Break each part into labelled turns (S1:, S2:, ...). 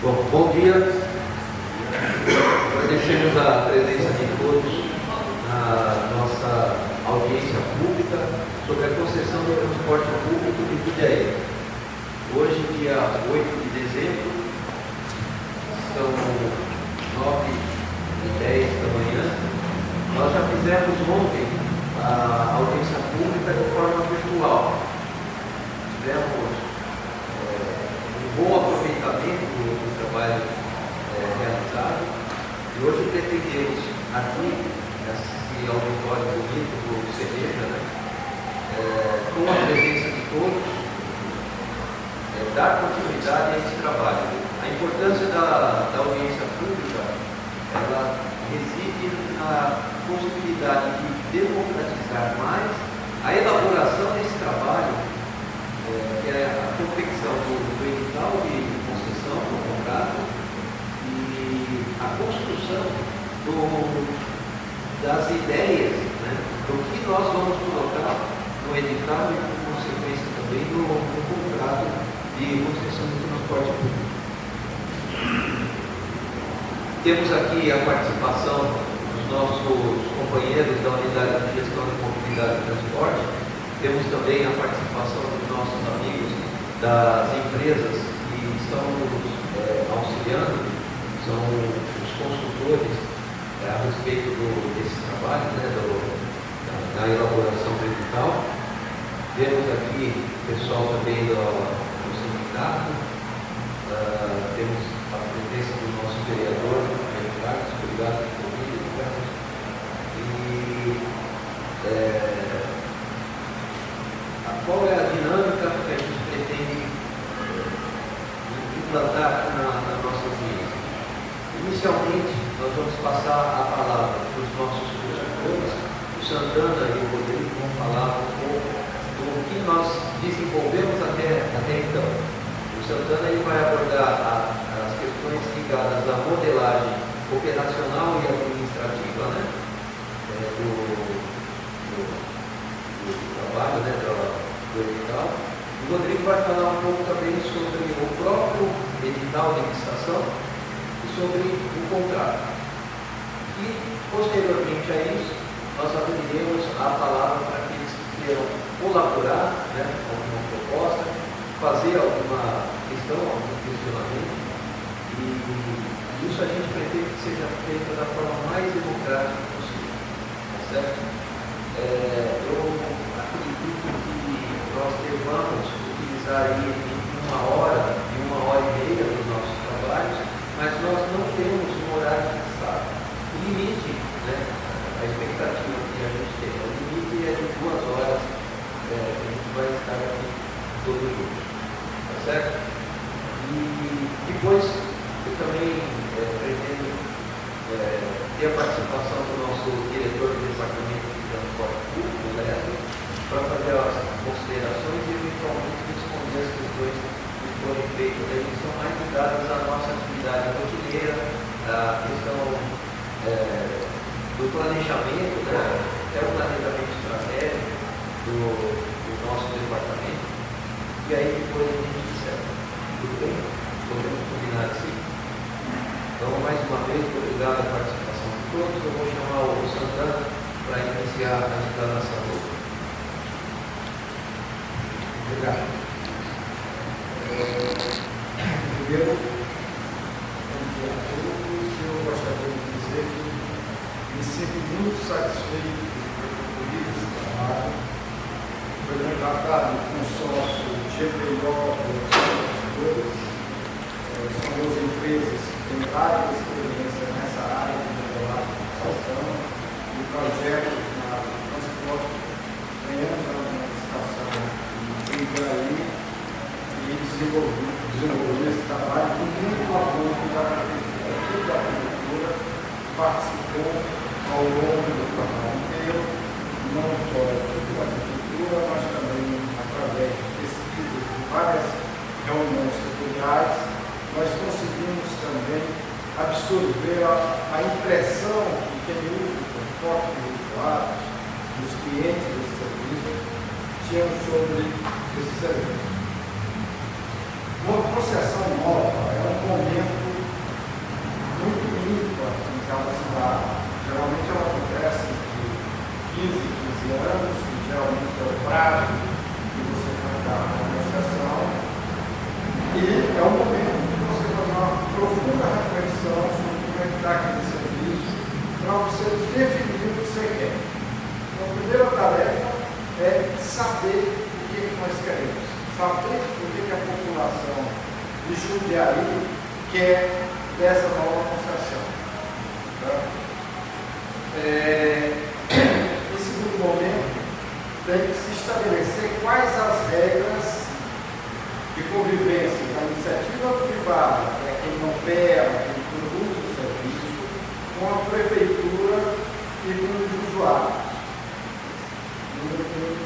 S1: Bom dia. Agradecemos a presença de todos na nossa audiência pública sobre a concessão do transporte público de Jundiaí. Hoje, dia 8 de dezembro, são 9h10 da manhã. Nós já fizemos ontem a audiência pública de forma virtual. Tivemos um bom aproveitamento do trabalho realizado. E hoje pretendemos aqui, nesse auditório bonito do Cerveja, com a presença de todos, dar continuidade a esse trabalho. A importância da audiência pública, ela reside na possibilidade de democratizar mais a elaboração desse trabalho, que é a confecção do edital de concessão, do contrato, e a construção das ideias, do que nós vamos colocar no edital e, por consequência, também no contrato de concessão do transporte público. Temos aqui a participação dos nossos companheiros da Unidade de Gestão de Mobilidade e Transporte. Temos também a participação dos nossos amigos das empresas que estão nos auxiliando, são os consultores a respeito desse trabalho, da elaboração do edital. Temos aqui o pessoal também do sindicato, temos a presença do nosso vereador, Carlos, obrigado por vir, Carlos. Qual é a dinâmica que a gente pretende implantar na nossa audiência? Inicialmente, nós vamos passar a palavra para os nossos consultores. O Santana e o Rodrigo vão falar um pouco do que nós desenvolvemos até então. O Santana ele vai abordar as questões ligadas à modelagem operacional e administrativa, do trabalho, do edital. O Rodrigo vai falar um pouco também sobre o próprio edital de licitação e sobre o contrato. E, posteriormente a isso, nós abriremos a palavra para aqueles que queiram colaborar com alguma proposta, fazer alguma questão, algum questionamento. E isso a gente pretende que seja feito da forma mais democrática possível. Tá certo? Eu acredito que nós devamos utilizar aí entre 1 hora e 1h30 dos nossos trabalhos, mas nós não temos um horário fixado. O limite, a expectativa que a gente tem, o limite é de 2 horas, a gente vai estar aqui todos juntos. Tá certo? E depois eu também pretendo ter a participação do nosso diretor do Departamento de Transporte Público, para fazer as considerações e eventualmente responder as questões que forem feitas aí, que são mais ligadas à nossa atividade rotineira, à questão do planejamento, até o planejamento estratégico do nosso departamento. E aí depois a gente encerra. Tudo bem? Podemos combinar assim? Então, mais uma vez, obrigado pela participação de todos. Eu vou chamar o Santana para iniciar a explanação do.
S2: Obrigado. Primeiro, bom dia a todos. Eu gostaria de dizer que me sinto muito satisfeito por esse trabalho. Foi montado no consórcio GPO são 2 empresas que têm várias experiências nessa área de modelagem de estação e projetos na transporte. Ganhamos uma estação em Jundiaí e desenvolvemos esse trabalho com muito apoio da prefeitura, participou ao longo do trabalho inteiro, não só da prefeitura, mas também através de pesquisas de várias reuniões setoriais. Nós conseguimos também absorver a impressão que quem usa o transporte dos usuários, dos clientes desse serviço, tinham sobre esse serviço. Uma concessão nova é um momento é saber o que nós queremos, saber o que a população de Jundiaí quer dessa nova concessão. Tá? Em segundo momento, tem que se estabelecer quais as regras de convivência da iniciativa privada, que é quem opera, quem produz o serviço, com a prefeitura e com os usuários.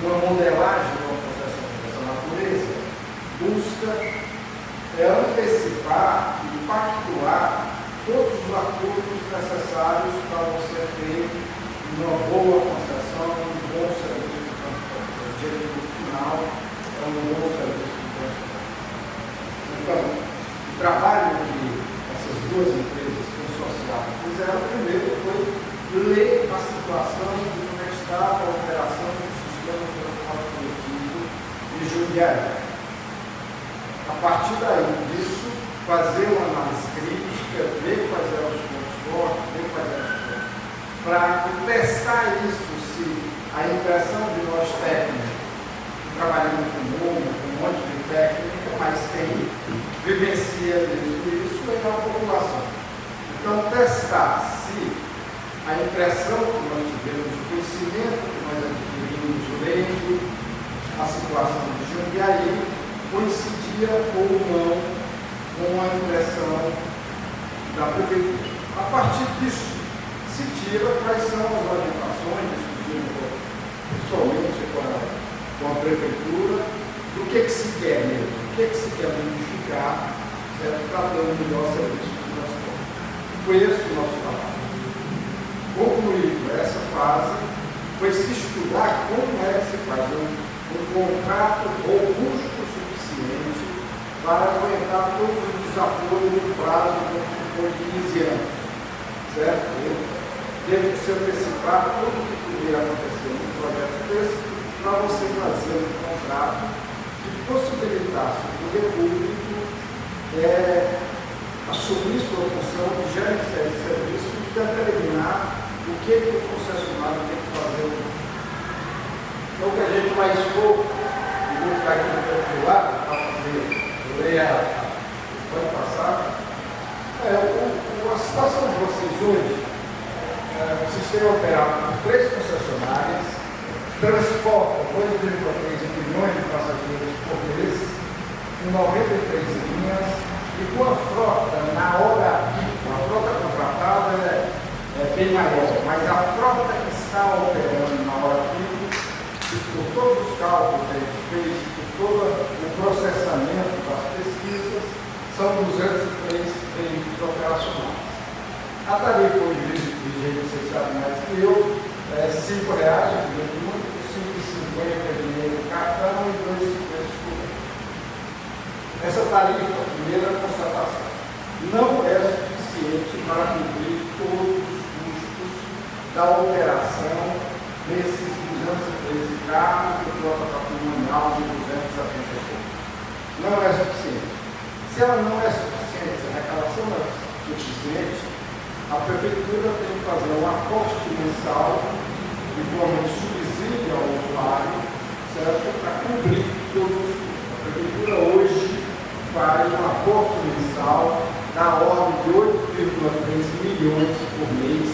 S2: Uma modelagem de uma concessão dessa natureza busca antecipar e pactuar todos os acordos necessários para você ter uma boa concessão, um bom serviço de transporte. O objetivo final é um bom serviço de transporte. Então, o trabalho que essas duas empresas consorciadas fizeram, primeiro foi ler a situação de como estava a operação do sistema de transporte coletivo de Jundiaí. A partir daí disso, fazer uma análise crítica, ver quais eram os pontos fortes, ver quais eram os pontos fracos, testar isso se a impressão de nós técnicos, que trabalhamos com um monte de técnica, mas quem vivencia isso é a população. Então, testar se a impressão que nós tivemos, o conhecimento que nós adquirimos lendo a situação de Jundiaí, coincidia ou não com a impressão da prefeitura. A partir disso, se tira quais são as orientações, discutindo pessoalmente com a prefeitura, do que se quer mesmo, o que se quer modificar, para ter um melhor serviço de transporte. Foi esse o nosso trabalho. Concluído essa fase, foi se estudar como é que se faz um contrato robusto para aguentar todos os desafios no prazo de 15 anos. Certo? Teve que se antecipar tudo o que poderia acontecer no projeto desse para você fazer um contrato que possibilitasse o poder público assumir sua função de gerência de serviço e determinar o que o concessionário tem que fazer. Então, o que a gente vai expor, e vou ficar aqui no tempo do lado, para fazer pode passar. A situação de vocês hoje, o sistema operado por 3 concessionárias, transporta 2,3 milhões de passageiros por mês, com 93 linhas, e com a frota na hora pico, a frota contratada é bem maior, mas a frota que está operando na hora pico, por todos os cálculos que a gente fez, por todo o processamento das pesquisas, são 203 veículos operacionais. A tarifa hoje, vocês sabem mais que eu, é R$ 5, muito, R$ 5,50 dinheiro cartão e R$ 2,50 por mês. Essa tarifa, primeira constatação, não é suficiente para cobrir todos os custos da operação desses 213 carros de frota patrimonial de 276. Não é suficiente. Se ela não é suficiente, se a arrecadação não é suficiente, a prefeitura tem que fazer um aporte mensal de forma de subsídio ao usuário, certo? Para cobrir todos os custos. A prefeitura hoje faz um aporte mensal da ordem de 8,3 milhões por mês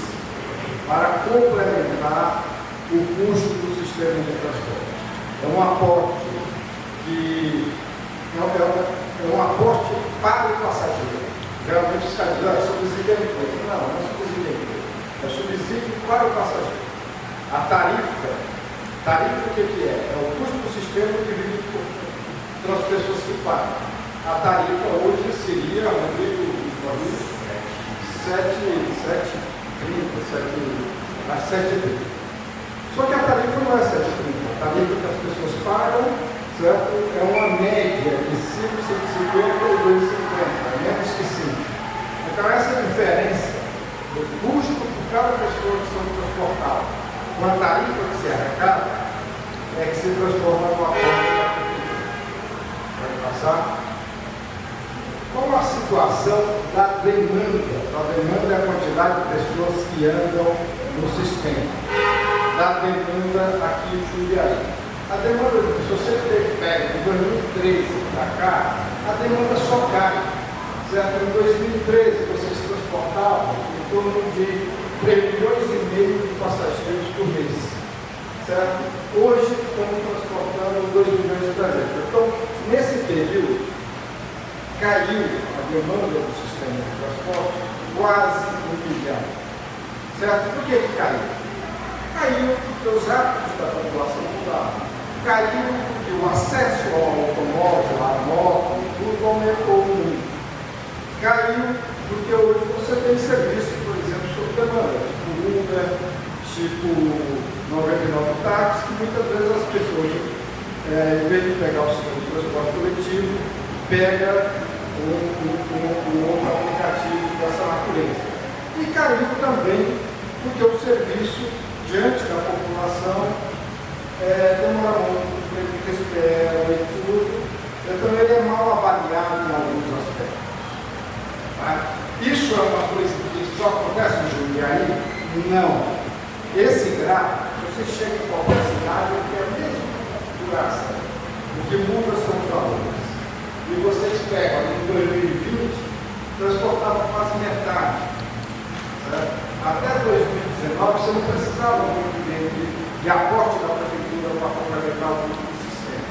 S2: para complementar o custo do sistema de transporte. É um aporte que é um aporte para o passageiro. Realmente os caras dizem, é subsídio de emprego. Não, não é subsídio de emprego. É subsídio para o passageiro. A tarifa o que é? É o custo do sistema dividido pelas pessoas que pagam. A tarifa hoje seria, às 7h30. Só que a tarifa não é 7,30. A tarifa que as pessoas pagam, certo? É uma média de 5,50 e 2,50, menos que 5. Então essa diferença do custo por cada pessoa que são transportadas com a tarifa que se arrecada é que se transforma numa conta da prefeitura. Pode passar? Qual a situação da demanda? A demanda é a quantidade de pessoas que andam no sistema. Da demanda aqui em Jundiaí.
S3: A demanda, se você pega de 2013 para cá, a demanda só cai. Certo? Em 2013, vocês transportavam em torno de 3,5 milhões de passageiros por mês. Certo? Hoje, estamos transportando 2 milhões e 300. Então, nesse período, caiu a demanda do sistema de transporte quase 1 milhão. Certo? Por que caiu? Caiu porque os hábitos da população mudaram. Caiu porque o acesso ao automóvel, à moto, tudo aumentou muito. Caiu porque hoje você tem serviço, por exemplo, sob demanda, tipo Uber, tipo 99 táxi, que muitas vezes as pessoas, em vez de pegar o seu transporte coletivo, pega um outro aplicativo dessa natureza. E caiu também porque o serviço, diante da população, demora muito, ele espera e tudo, então ele é mal avaliado em alguns aspectos. Tá? Isso é uma coisa que só acontece no Jundiaí? Não. Esse gráfico, você chega em qualquer cidade, ele tem a mesma duração. O que muda são os valores. E vocês pegam, em 2020, transportavam quase metade. Certo? Até 2019, você não precisava muito de aporte da prefeitura para complementar o custo do sistema.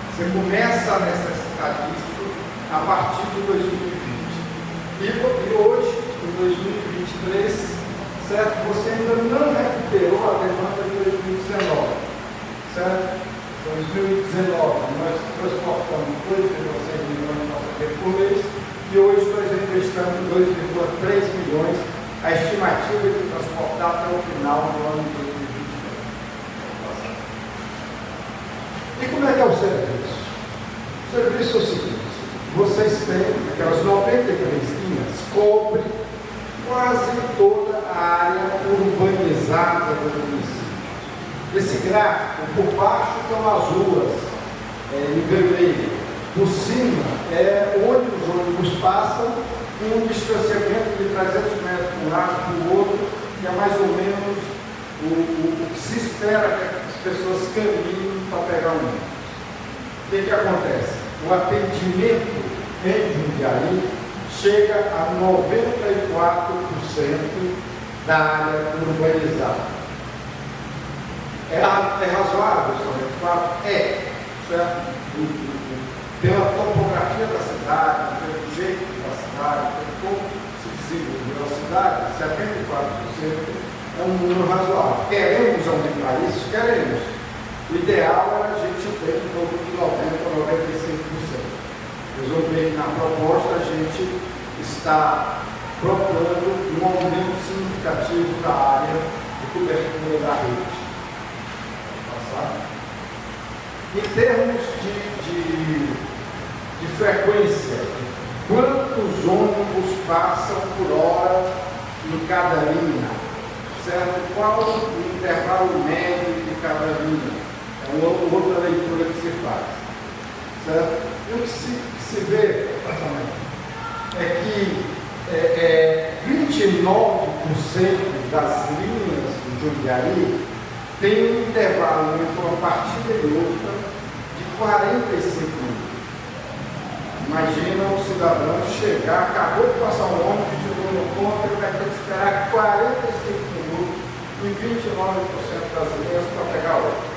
S3: Você começa a necessitar disso a partir de 2020. E hoje, em 2023, certo? Você ainda não recuperou a demanda de 2019. Certo? Em 2019, nós transportamos 2,6 milhões de passageiros por mês e hoje nós investamos 2,3 milhões. A estimativa é de transportar até o final do ano de 2023. E como é que é o serviço? O serviço é o seguinte: vocês têm aquelas 93 linhas, cobre quase toda a área urbanizada do município. Esse gráfico, por baixo estão as ruas em vermelho, por cima é onde os ônibus passam, com um distanciamento de 300 metros de um lado para o outro, que é mais ou menos o que se espera que as pessoas caminhem para pegar um ônibus. O que acontece? O atendimento em Jundiaí chega a 94% da área urbanizada. É razoável esse 94%? É, certo? Pela topografia da cidade, pelo jeito da cidade, pelo como se desenvolveu a cidade, 74% é um número razoável. Queremos aumentar isso? Queremos. O ideal era a gente ter em torno de 90% a 95%. Resolve que na proposta a gente está procurando um aumento significativo da área de cobertura da rede. Em termos de frequência, quantos ônibus passam por hora em cada linha? Certo? Qual o intervalo médio de cada linha? É uma outra leitura que se faz. Certo? E o que se vê é que 29% das linhas do Jundiaí tem um intervalo entre uma partida e outra de 45 minutos. Imagina um cidadão chegar, acabou de passar um ônibus, chegou no ponto, ele vai ter que esperar 45 minutos em 29% das linhas para pegar outro.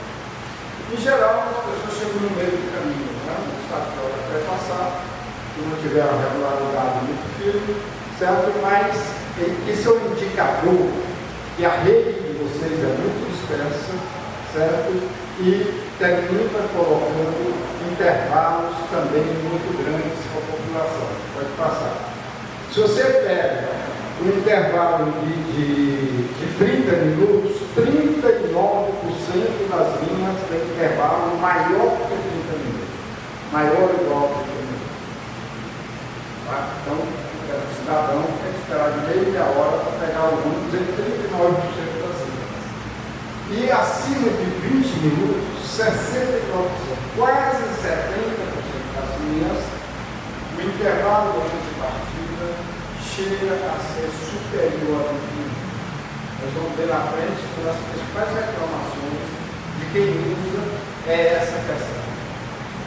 S3: Em geral, as pessoas chegam no meio do caminho, né? Não sabe que ela vai passar, se não tiver uma regularidade muito firme, certo? Mas esse é um indicador que a rede de vocês é muito dispersa, certo? E termina colocando intervalos também muito grandes para a população. Pode passar. Se você pega um intervalo de 30 minutos, 39% das linhas tem intervalo maior que 30 minutos. Maior ou igual a 30 minutos. Tá? Então, o cidadão tem que esperar de meia hora para pegar o ônibus em 39% das linhas. E acima de 20 minutos, 69%, quase 70% das linhas, o intervalo de partida chega a ser superior a 20 minutos. Nós vamos ver na frente uma das principais reclamações de quem usa é essa questão.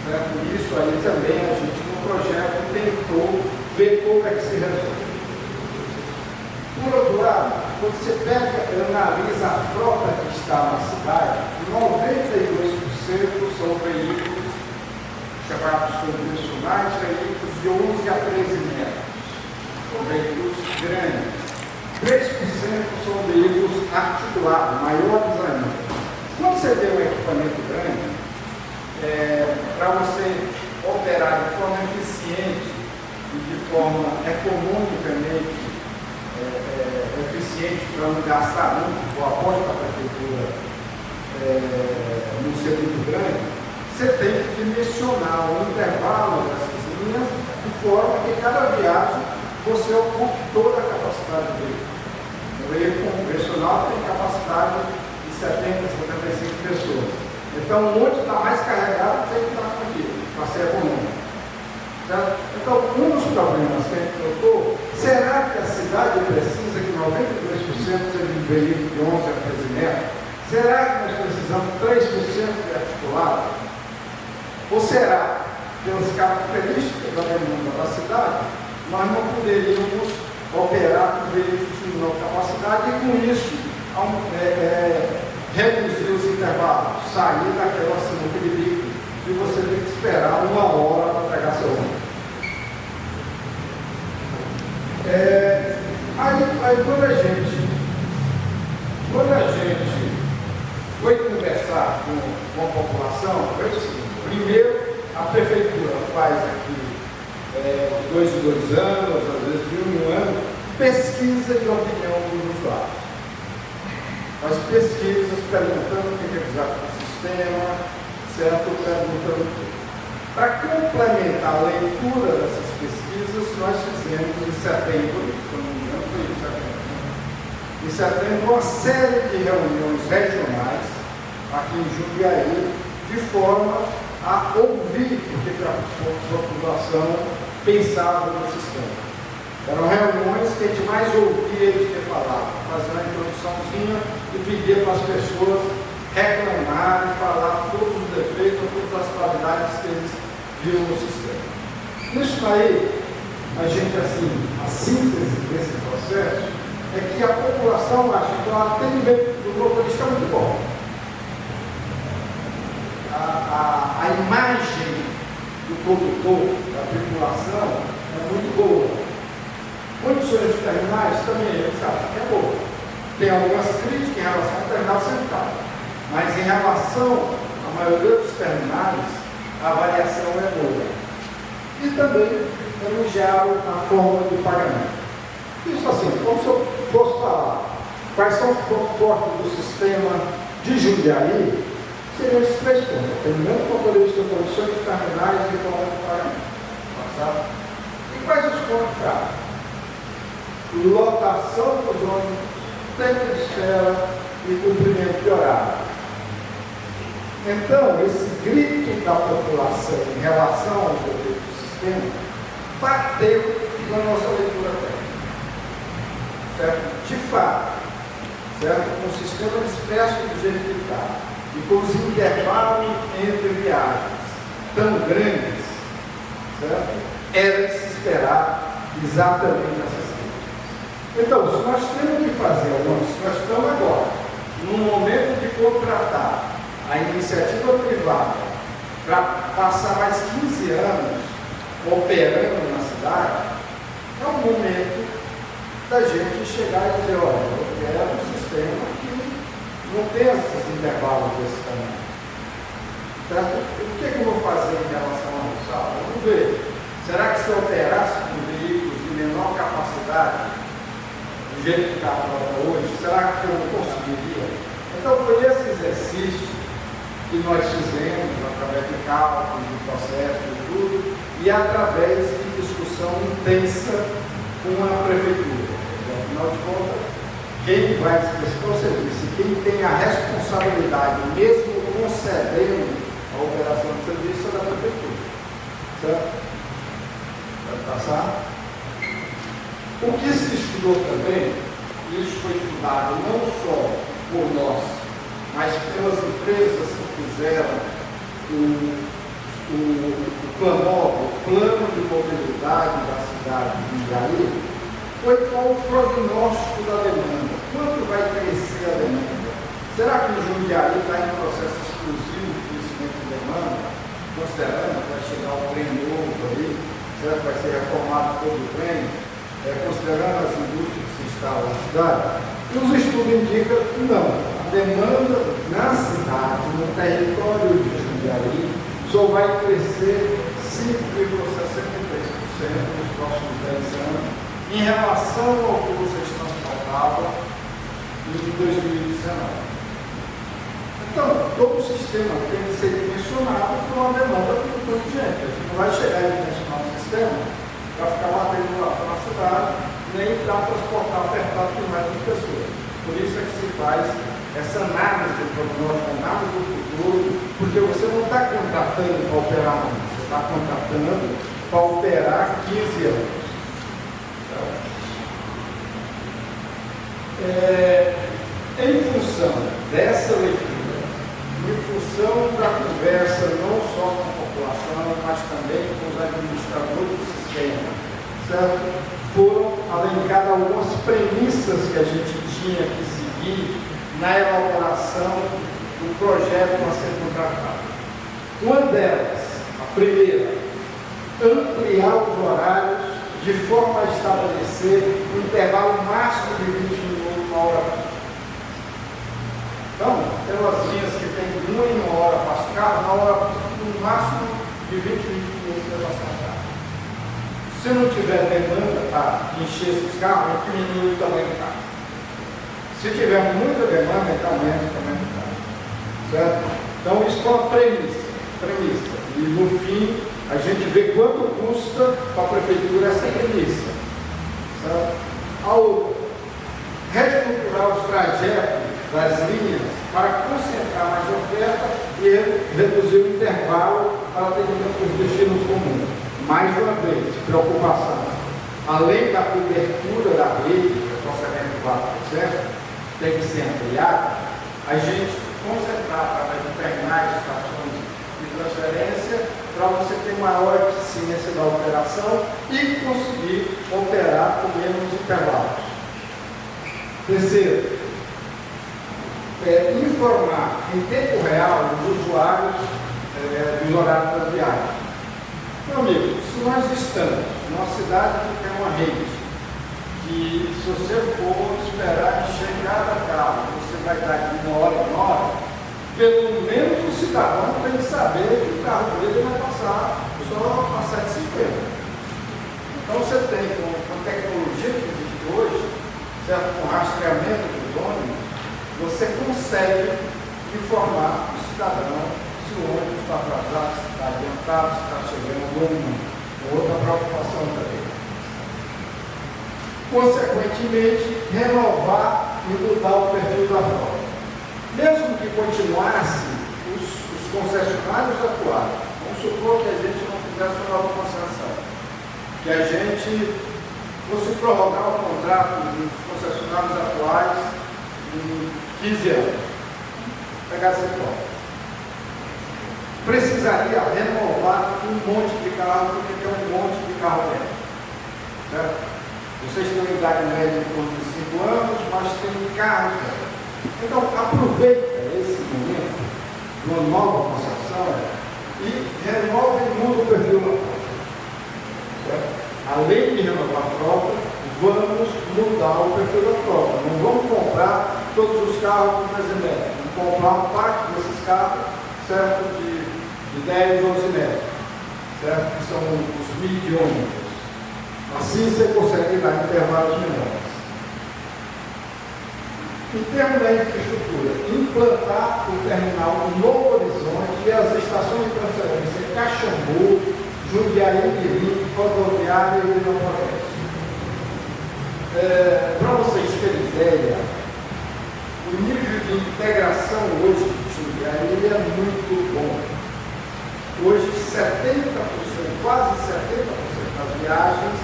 S3: Certo? Isso aí também a gente no projeto tentou ver como é que se resolve. Por outro lado, quando você pega e analisa a frota que está na cidade, 92% são veículos chamados convencionais, veículos de 11 a 13 metros, são veículos grandes. 3% são veículos articulados, maiores ainda. Quando você tem um equipamento grande, para você operar de forma eficiente e de forma economicamente eficiente, para não gastar muito, o apoio da prefeitura não ser muito grande, você tem que dimensionar o intervalo dessas linhas de forma que cada viagem você ocupe toda a capacidade dele. O veículo convencional tem capacidade de 70, 75 pessoas. Então, onde está mais carregado, tem que estar com aquilo, para ser econômico. Certo? Então, um dos problemas que a gente notou, será que a cidade precisa que 92% seja de veículo de 11 a 13 metros? Será que nós precisamos de 3% de articulado? Ou será, pelas características da demanda da cidade, nós não poderíamos operar com veículos de menor capacidade e, com isso, reduzir os intervalos, sair daquela sinuca de bico e você tem que esperar 1 hora para pegar seu ônibus. Aí quando a gente foi conversar com a população, foi o seguinte: primeiro, a prefeitura faz aqui de 2 em 2 anos, às vezes de 1 em 1 ano, pesquisa de opinião dos usuários. Faz pesquisas perguntando o que é exato do sistema, certo? Perguntando tudo. Para complementar a leitura dessas pesquisas, nós fizemos em setembro, se não me engano, foi em setembro. Em setembro, uma série de reuniões regionais aqui em Jundiaí, de forma a ouvir o que a população pensava no sistema. Eram reuniões que a gente mais ouvia de ter falado, fazer uma introduçãozinha e pedir para as pessoas reclamarem, falar todos os defeitos, todas as qualidades que eles viam no sistema. Nisso aí, a gente, assim, a síntese desse processo é que a população acha que o atendimento do motorista é muito bom. A imagem do condutor, da tripulação, é muito boa. Condições de terminais também eles acham que é boa. Tem algumas críticas em relação ao terminal central, mas em relação à maioria dos terminais, a avaliação é boa. E também elogiaram a forma de pagamento. Isso assim, como se eu fosse falar quais são os pontos fortes do sistema de Jundiaí, seriam esses 3 pontos: atendimento motorista, condições de terminais e forma de pagamento. Tá? E quais os pontos fracos? Lotação dos ônibus, tempo de espera e cumprimento de horário. Então, esse grito da população em relação aos defeitos do sistema bateu na nossa leitura técnica. Certo? De fato, certo? Com o sistema disperso do jeito que está e com os intervalos entre viagens tão grandes, certo? Era de se esperar exatamente essa. Então, se nós temos que fazer se nós estamos agora, no momento de contratar a iniciativa privada para passar mais 15 anos operando na cidade, é um momento da gente chegar e dizer: olha, eu quero um sistema que não tem esses intervalos desse tamanho. Certo? O que eu vou fazer em relação ao Gonçalo? Vamos ver. Será que se eu operasse com veículos de menor capacidade, do jeito que está a frota hoje, será que eu não conseguiria? Então foi esse exercício que nós fizemos através de cálculo, de processo e tudo, e através de discussão intensa com a prefeitura. Afinal de contas, quem vai prestar o serviço, quem tem a responsabilidade, mesmo concedendo a operação do serviço, é da prefeitura. Certo? Vai passar? O que se estudou também, isso foi estudado não só por nós, mas pelas empresas que fizeram o plano de mobilidade da cidade de Jundiaí, foi qual o prognóstico da demanda. Quanto vai crescer a demanda? Será que o Jundiaí está em processo exclusivo de crescimento de demanda? Considerando que vai chegar o trem novo aí, será que vai ser reformado todo o trem? Considerando as indústrias que se instalam na cidade? E os estudos indicam que não. A demanda na cidade, no território de Jundiaí, só vai crescer 5,63% nos próximos 10 anos, em relação ao que vocês transportavam em 2019. Então, todo o sistema tem que ser dimensionado por uma demanda muito urgente. A gente não vai chegar a dimensionar o sistema para ficar batendo lá na cidade, nem para transportar apertado por mais de pessoas. Por isso é que se faz essa análise do prognóstico, análise do futuro, porque você não está contratando para operar amanhã, você está contratando para operar 15 anos. Em função dessa leitura, em função da conversa não só com a população, mas também com os administradores do sistema, certo? Foram alencadas algumas premissas que a gente tinha que seguir na elaboração do projeto a ser contratado. Uma delas, a primeira, ampliar os horários de forma a estabelecer um intervalo máximo de 20 minutos na hora pico. Então, pelas linhas que tem 1 hora para os carros, na hora pico, no máximo de 20 minutos para passar o carro. Se não tiver demanda para encher esses carros, diminui o tamanho do carro. Se tiver muita demanda, então aumenta o tamanho do carro. Certo? Então, isso é uma premissa. E no fim, a gente vê quanto custa para a prefeitura essa premissa. Certo? A outra, reestruturar os trajetos das linhas para concentrar mais oferta e reduzir o intervalo para atendimento dos destinos comuns. Mais uma vez, preocupação. Além da cobertura da rede, que é só 74%, tem que ser ampliada, a gente concentrar através de terminais, estações de transferência, para você ter maior eficiência da operação e conseguir operar com menos intervalos. Terceiro, informar em tempo real os usuários dos horários das viagens. Meu amigo, se nós estamos numa cidade que tem uma rede, que se você for esperar chegar a carro, você vai dar de 1 hora em 1 hora, pelo menos o cidadão tem que saber que o carro dele vai passar só a 7,50. Então você tem, com a tecnologia que existe hoje, certo? Com rastreamento dos ônibus, você consegue informar o cidadão se o ônibus está atrasado, se está adiantado, se está chegando ou não. Outra preocupação também. Consequentemente, renovar e mudar o perfil da frota. Mesmo que continuasse os concessionários atuais, vamos supor que a gente não fizesse uma nova concessão, que a gente fosse prorrogar o contrato dos concessionários atuais em 15 anos, pegar essa hipótese. Precisaria renovar um monte de carro, porque tem um monte de carro dentro. Certo? Vocês têm uma idade média de torno de 5 anos, mas tem carros dentro. Então, aproveita esse momento de uma nova concessão e renova e muda o perfil da frota. Certo? Além de renovar a frota, vamos mudar o perfil da frota. Não vamos comprar todos os carros com 13 metros. Vamos comprar uma parte desses carros, certo? De 10, 12 metros, certo? Que são os mid-ônibus. Assim você consegue dar intervalos menores. Em termos da infraestrutura, implantar o terminal no Novo Horizonte e as estações de transferência em Caxambu, Jundiaí, Mirim, Rodoviária e Vila Progresso. Para vocês terem ideia, o nível de integração hoje de Jundiaí é muito bom. Hoje, 70%, quase 70% das viagens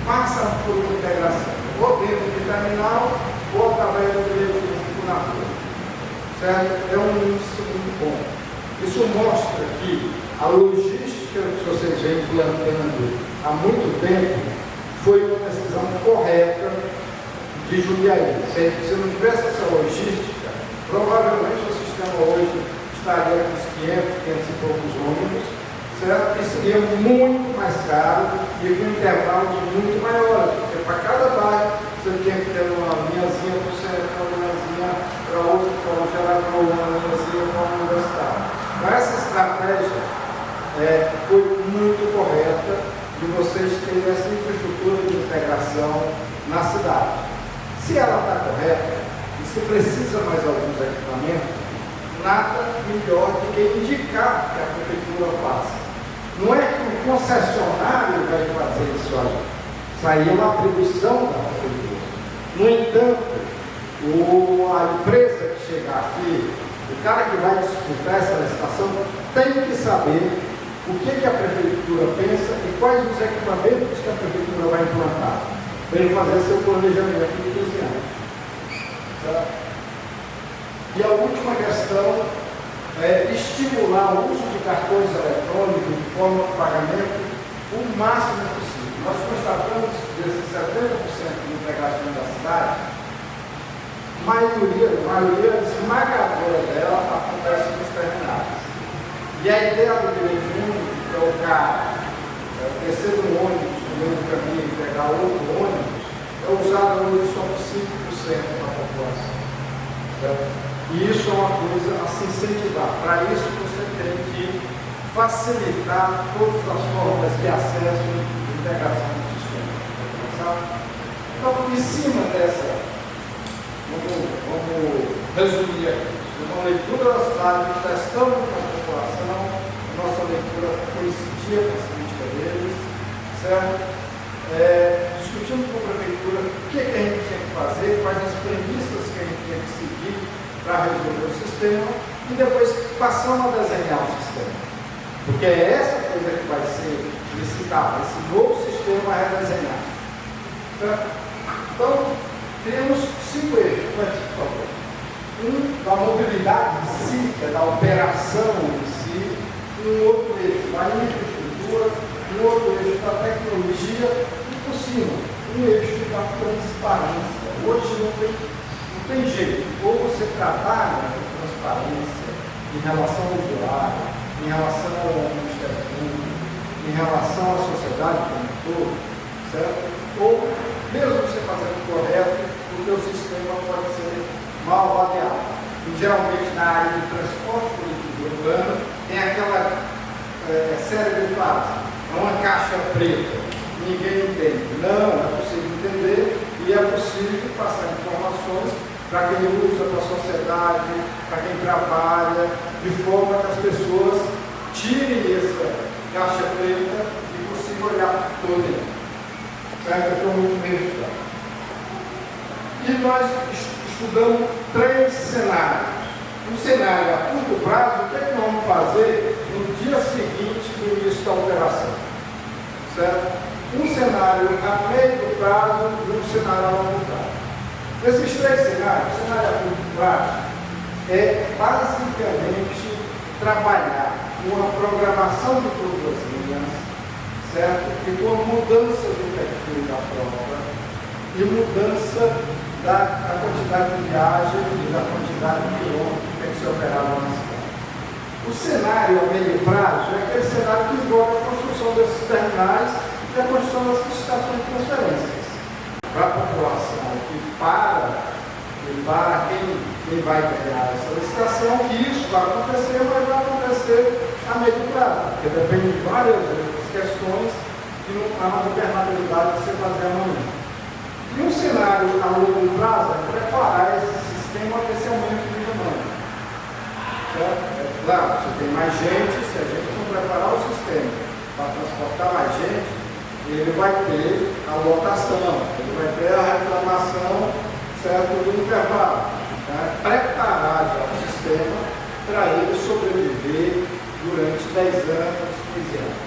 S3: passam por uma integração, ou dentro de terminal, ou através do veículo na rua. Certo? É um índice muito bom. Isso mostra que a logística que vocês vêm implantando há muito tempo foi uma decisão correta de Jundiaí. Se não tivesse essa logística, provavelmente o sistema hoje estaria com uns 500 e poucos ônibus, certo? E seria muito mais caro e com intervalos muito maiores, porque para cada bairro você tinha que ter uma linhazinha para o centro, uma linhazinha para outro, para o gerador, uma linhazinha para a universidade. Então, essa estratégia foi muito correta de vocês terem essa infraestrutura de integração na cidade. Se ela está correta, e se precisa mais alguns equipamentos, nada melhor do que indicar que a prefeitura faça. Não é que o concessionário vai fazer isso aí. Isso aí é uma atribuição da prefeitura. No entanto, a empresa que chegar aqui, o cara que vai disputar essa licitação, tem que saber o que a prefeitura pensa e quais os equipamentos que a prefeitura vai implantar, para ele fazer seu planejamento de 15 anos. Certo? E a última questão é estimular o uso de cartões eletrônicos de forma de pagamento o máximo possível. Nós constatamos desses 70% de integração da cidade, maioria esmagadora dela acontece nos terminais. E a ideia do direito único, que é o cara descer do ônibus, no meio do caminho e pegar outro ônibus, é usada hoje só por 5% da população. Certo? E isso é uma coisa a se incentivar. Para isso você tem que facilitar todas as formas de acesso e integração do sistema. Sabe? Então, em cima dessa, vamos resumir aqui. Uma leitura da cidade, testando com a população, nossa leitura coincidia com a política deles, certo? Discutindo com a prefeitura o que a gente tinha que fazer, quais as premissas que a gente tinha que seguir para resolver o sistema e depois passamos a desenhar o sistema. Porque é essa coisa que vai ser licitada, esse novo sistema é desenhado. Certo? Então, temos 5 eixos, por favor. Da mobilidade em si, que é da operação em si, outro eixo da infraestrutura, outro eixo da tecnologia e, por cima, eixo da transparência. Hoje não tem jeito. Ou você trabalha com transparência em relação ao usuário, em relação ao Ministério Público, em relação à sociedade como um todo, certo? Ou, mesmo você fazendo correto, o teu sistema pode ser mal avaliado. E, geralmente na área de transporte coletivo urbano tem aquela série de frases, é uma caixa preta, ninguém entende. Não, é possível entender e é possível passar informações para quem usa, para a sociedade, para quem trabalha, de forma que as pessoas tirem essa caixa preta e consigam olhar todo ele. Certo? Então, muito bem estudado. E nós estudamos 3 cenários. Um cenário a curto prazo, o que é que nós vamos fazer no dia seguinte do início da operação? Certo? Um cenário a médio prazo e um cenário a longo prazo. Nesses 3 cenários, o cenário a curto prazo é basicamente trabalhar com a programação de todas as linhas, certo? E com a mudança do perfil da frota e mudança da quantidade de viagem e da quantidade de quilômetros que tem que ser operado na cidade. O cenário a médio prazo é aquele cenário que envolve a construção desses terminais e a construção das estações de transferências. Para a população que para quem vai ganhar essa licitação, que isso vai acontecer, mas vai acontecer a médio prazo, porque depende de várias outras questões que não há uma governabilidade de você fazer amanhã. E um cenário a longo prazo é preparar esse sistema para esse aumento de demanda. Certo? É claro, você tem mais gente, se a gente não preparar o sistema para transportar mais gente, ele vai ter a lotação, ele vai ter a reclamação, certo, do intervalo. Né? Preparar já o sistema para ele sobreviver durante 10 anos, 15 anos.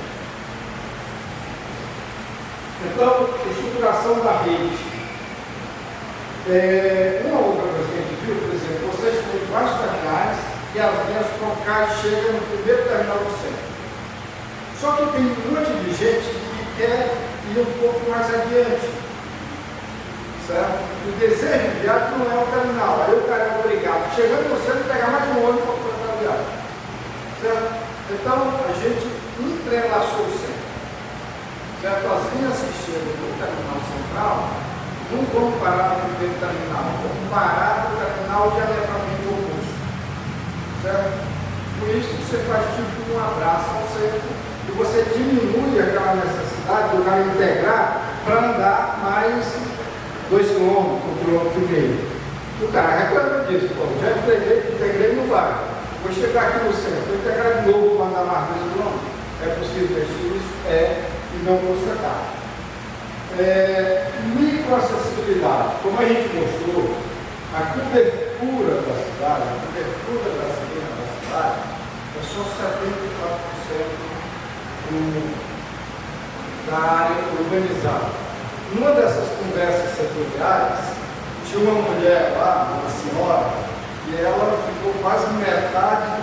S3: Então, estruturação da rede. Uma outra coisa que a gente viu, por exemplo, vocês têm vários terminais que as linhas troncais chegam no primeiro terminal do centro. Só que tem um monte de gente que quer ir um pouco mais adiante, certo? O desejo de viagem não é o terminal, aí o cara é obrigado, chegando no centro, pegar mais um ônibus para completar a viagem, certo? Então, a gente entrelaçou o centro, certo? As linhas que chegam no terminal central não vão parar no primeiro terminal, vão parar no terminal de aletramento oposto, certo? Por isso, você faz tipo um abraço ao centro e você diminui aquela necessidade do cara integrar para andar mais 2 km, 1,5 km. O cara reclama disso, pô, já integrei não vai. Vou chegar aqui no centro, vou integrar de novo para andar mais 2 km. É possível isso? É, e não constatar. Microacessibilidade, como a gente mostrou, a cobertura da cidade, a cobertura da cidade é só 74% da área urbanizada. Numa dessas conversas setoriais, tinha uma mulher lá, uma senhora, e ela ficou quase metade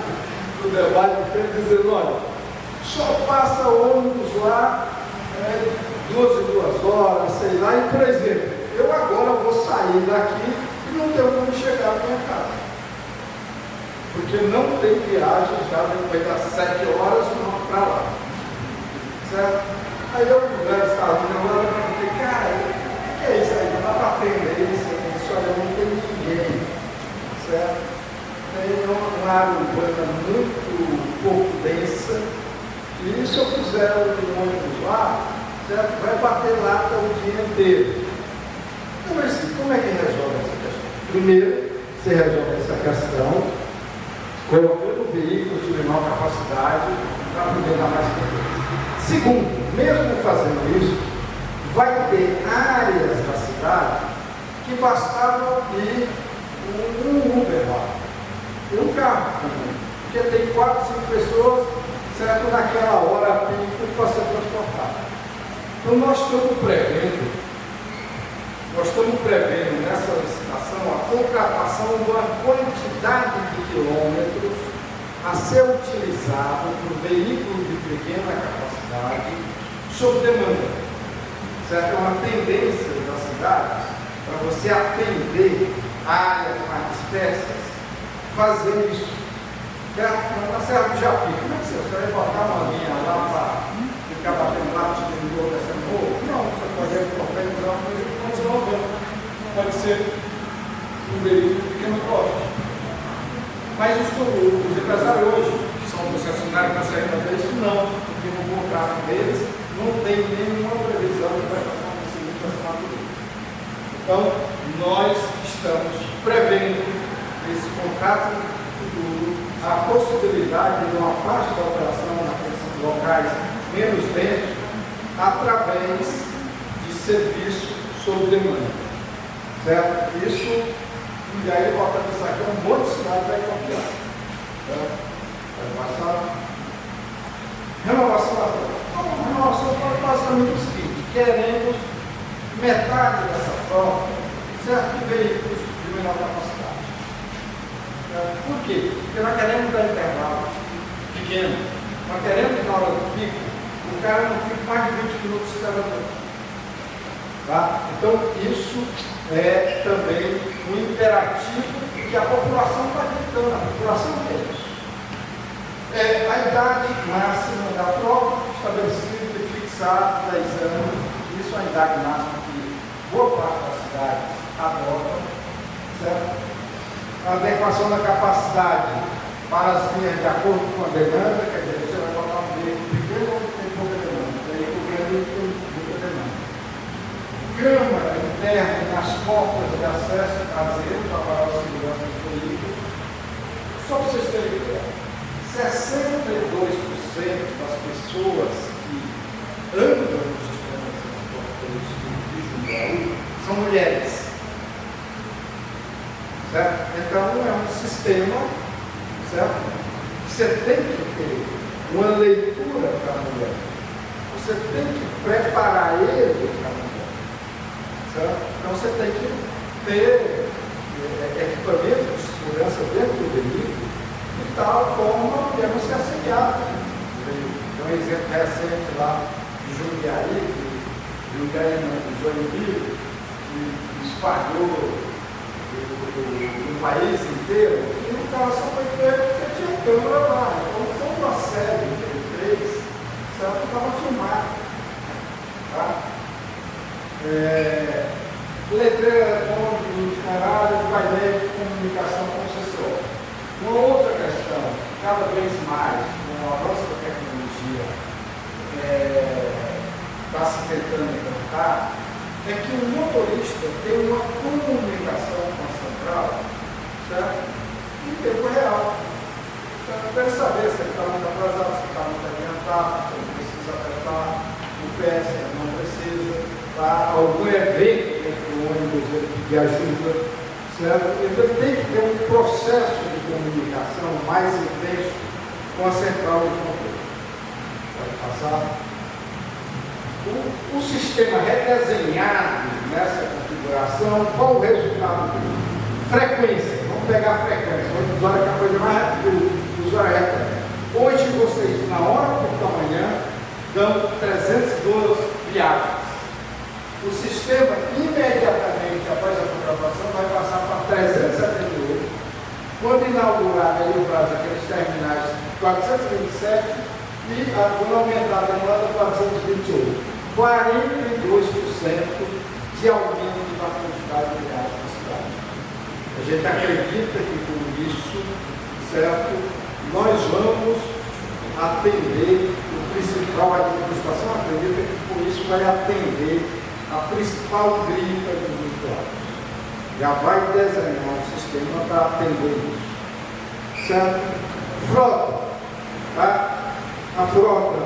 S3: do debate dizendo, olha, só passa ônibus lá 2 horas, sei lá, e por exemplo, eu agora vou sair daqui e não tenho como chegar na minha casa. Porque não tem viagem já depois das 7 horas para lá. Certo? Aí eu estava na hora e falei, cara, o que é isso aí? Não dá para aprender isso, olha, não tem ninguém. Certo? Tem uma área urbana muito pouco densa, e se eu fizer um ônibus lá, certo? Vai bater lata o dia inteiro. Então, assim, como é que resolve essa questão? Primeiro, você resolve essa questão colocando veículos de menor capacidade para poder dar mais potência. Segundo, mesmo fazendo isso, vai ter áreas da cidade que bastava ir um Uber lá, um carro, porque tem 4, 5 pessoas, certo, naquela hora pico para ser transportado. Então nós estamos prevendo nessa licitação a contratação de uma quantidade de quilômetros a ser utilizado por veículos de pequena capacidade sob demanda. Certo? É uma tendência das cidades para você atender áreas mais dispersas, fazer isso. Certo? Na Serra do Japi, como é que você vai botar uma linha lá para ficar batendo lá, tirando o descendo morro? Não, você pode organizar uma coisa que pode ser um veículo de pequeno porte. Mas os empresários hoje, que são concessionários para sair da vez, não, porque no contrato deles não tem nenhuma previsão de prestação de serviço para tudo. Então, nós estamos prevendo esse contrato futuro, a possibilidade de uma parte da operação naqueles locais menos densos, através de serviço sob demanda. Certo? Isso. E aí, volta a pensar que um monte de cidade vai copiar. Vai passar. Renovação. A renovação foi basicamente o seguinte: queremos metade dessa frota, certo? De veículos de menor capacidade. Por quê? Porque nós queremos dar intervalo pequeno. Nós queremos que na hora do pico, o cara não fique mais de 20 minutos esperando. Tá? Então, isso é também um imperativo que a população está gritando, a população quer isso. A idade máxima da frota estabelecida e fixada 10 anos, isso é a idade máxima que boa parte das cidades adota, certo? A adequação da capacidade para as linhas de acordo com a demanda, quer dizer, você vai botar um veículo pequeno onde tem pouca demanda, um veículo grande onde tem muita demanda. Câmara interna nas portas de acesso traseiro para parar a segurança do veículo. Só para vocês terem ideia, 62% das pessoas que andam no sistema de transporte coletivo de Jundiaí são mulheres. Certo? Então é um sistema, certo? Você tem que ter uma leitura para a mulher. Você tem que preparar ele para a mulher. Certo? Então você tem que ter equipamento de segurança dentro do veículo de tal forma temos que assediar. Tem um exemplo recente lá de Jundiaí, de Joinville, que espalhou no país inteiro, e o cara só foi pego porque tinha câmera lá. Então, todo o assédio que ele fez, certo? Estava filmado. Tá? Letreiro eletrônico, itinerário, painel de comunicação com o sensor. Uma outra questão, cada vez mais, com o avanço da tecnologia, está se tentando implantar, é que o motorista tem uma comunicação com a central, certo? Em tempo real. Então, eu quero saber se ele está muito atrasado, se está muito adiantado, se ele precisa apertar o pé, se ele não precisa, tá? Algum evento dentro do ônibus ele pedir ajuda, certo? Então ele tem que ter um processo de comunicação mais intenso com a central de controle. Pode passar? O sistema redesenhado nessa configuração, qual o resultado dele? Frequência. Vamos pegar a frequência. O usuário que é a coisa mais rápida, o usuário recebe. Hoje vocês, na hora da manhã, dão 302 viagens. O sistema, imediatamente após a programação, vai passar para 378. Quando inaugurar ali o Brasil, aqueles terminais 427 e quando aumentar a demanda 428. 42% de aumento da quantidade de viagens na cidade. A gente acredita que com isso, certo, nós vamos atender o principal, a administração acredita que com isso vai atender a principal grita dos usuários. Já vai desenhar um sistema para atender isso. Certo? Frota. Tá? A frota,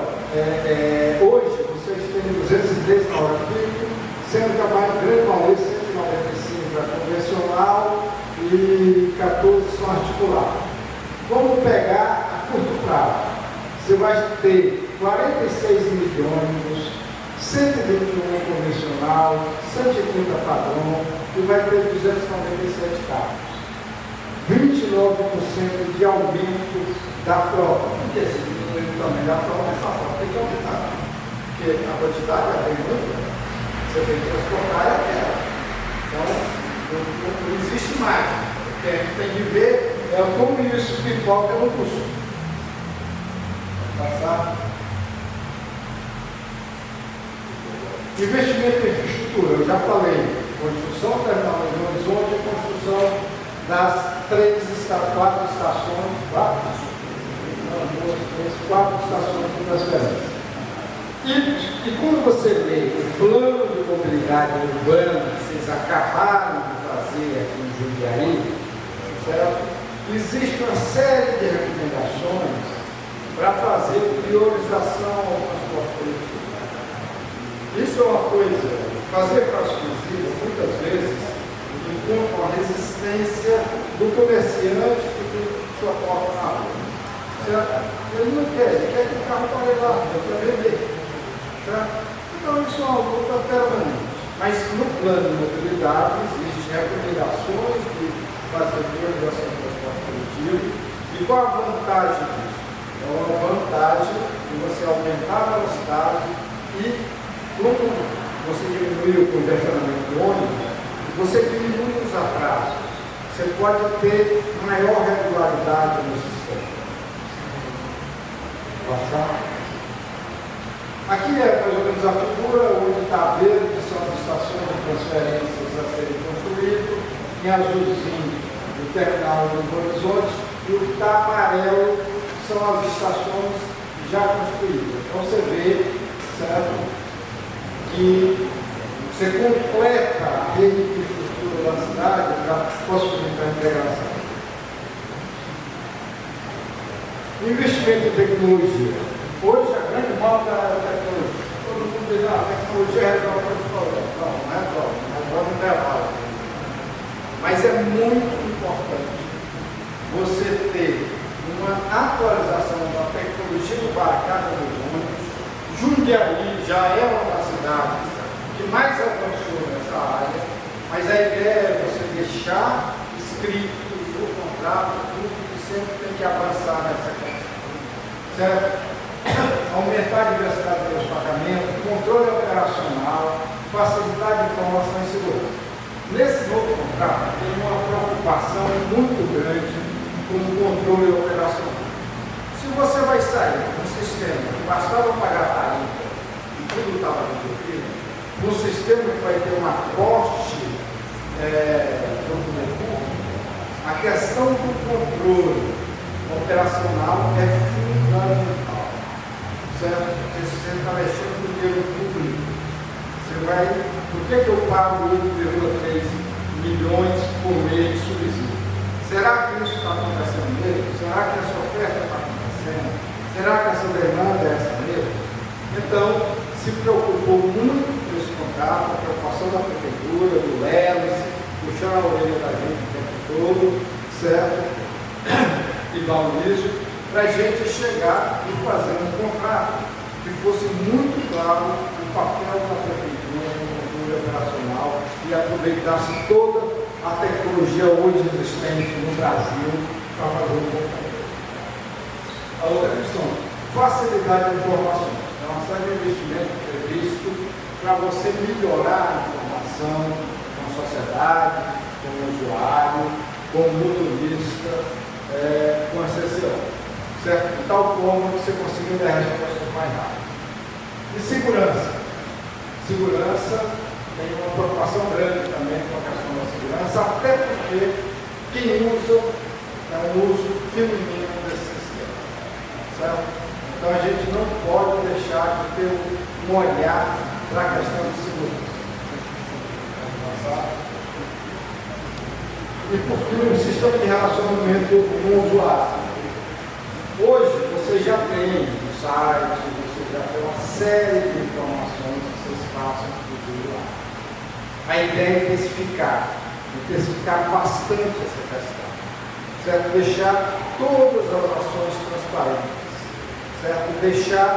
S3: hoje, vocês têm 210 na hora pico, sendo que a mais grande maioria, 195 é convencional e 14 são articulados. Vamos pegar a curto prazo. Você vai ter 46 milhões, 121 convencional, 130 padrão e vai ter 297 carros. 29% de aumento da frota. E esse diminuindo também da frota, essa frota tem que aumentar. Porque a quantidade é bem muito, você tem que transportar aquela. Então, não existe mais. O que a gente tem que ver é como isso pipoca no custo. Passar. Investimento em infraestrutura, eu já falei. Construção do terminal do Horizonte e construção das 4 estações, 4 estações de transferência. E quando você lê o plano de mobilidade urbana que vocês acabaram de fazer aqui em Jundiaí, certo? Existe uma série de recomendações para fazer priorização ao transporte coletivo. Isso é uma coisa, fazer transporte coletivo, muitas vezes, encontra uma resistência do comerciante que tem sua porta na rua. Certo? Ele não quer, ele quer que o carro pare lá, ele quer vender. Certo? Então isso é uma luta permanente. Mas no plano de mobilidade existem recomendações de fazer priorização do transporte coletivo. E qual a vantagem disso? É uma vantagem de você aumentar a velocidade e, como você diminui o congestionamento do ônibus, você diminui os atrasos. Você pode ter maior regularidade no sistema. Passar. Aqui é mais ou menos a figura onde está verde, que são as estações de transferências a serem construídas, em azulzinho o terminal do Horizonte, e o que está amarelo são as estações já construídas. Então você vê, certo, que você completa a rede de infraestrutura da cidade para possibilitar a integração. Investimento em tecnologia. Hoje a grande falta é a tecnologia. Todo mundo diz, a tecnologia resolve os problemas. Não resolve um intervalo. Mas é muito importante você ter uma atualização da tecnologia do barcada dos ônibus. Jundiaí já é uma das cidades que mais avançou nessa área, mas a ideia é você deixar escrito no contrato tudo que sempre tem que avançar nessa questão, certo? Aumentar a diversidade dos pagamentos, controle operacional, facilitar de informação e segurança. Nesse novo contrato, tem uma preocupação muito grande com o controle operacional. Se você vai sair de um sistema que bastava pagar a tarifa e tudo estava resolvido, um sistema que vai ter um aporte do recurso, a questão do controle operacional é fundamental, certo? Porque você está mexendo com o dinheiro público. Você vai, por que eu pago 8,3 milhões por mês de subsídio? Será que isso está acontecendo mesmo? Será que essa oferta está acontecendo? Será que essa demanda é essa mesmo? Então, se preocupou muito com esse contrato, a preocupação da prefeitura, do Lelis, puxando a orelha da gente o tempo todo, certo? E da Luísio, para a gente chegar e fazer um contrato que fosse muito claro o papel da prefeitura no controle operacional e aproveitasse toda a tecnologia hoje existente no Brasil para fazer um contrato. A outra questão, facilidade de informação. É uma série de investimentos previsto para você melhorar a informação com a sociedade, com o usuário, com o motorista, com a CCO, certo? De tal forma que você consiga dar respostas mais rápidas. E segurança. Segurança tem uma preocupação grande também com a questão da segurança, até porque quem usa é um uso feminino desse sistema, certo? Então a gente não pode deixar de ter um olhar para a questão de segurança. E por fim, o sistema de relacionamento com o usuário. Hoje você já tem no site, você já tem uma série de informações que vocês passam para o usuário. A ideia é intensificar bastante essa questão, certo? Deixar todas as ações transparentes, certo? Deixar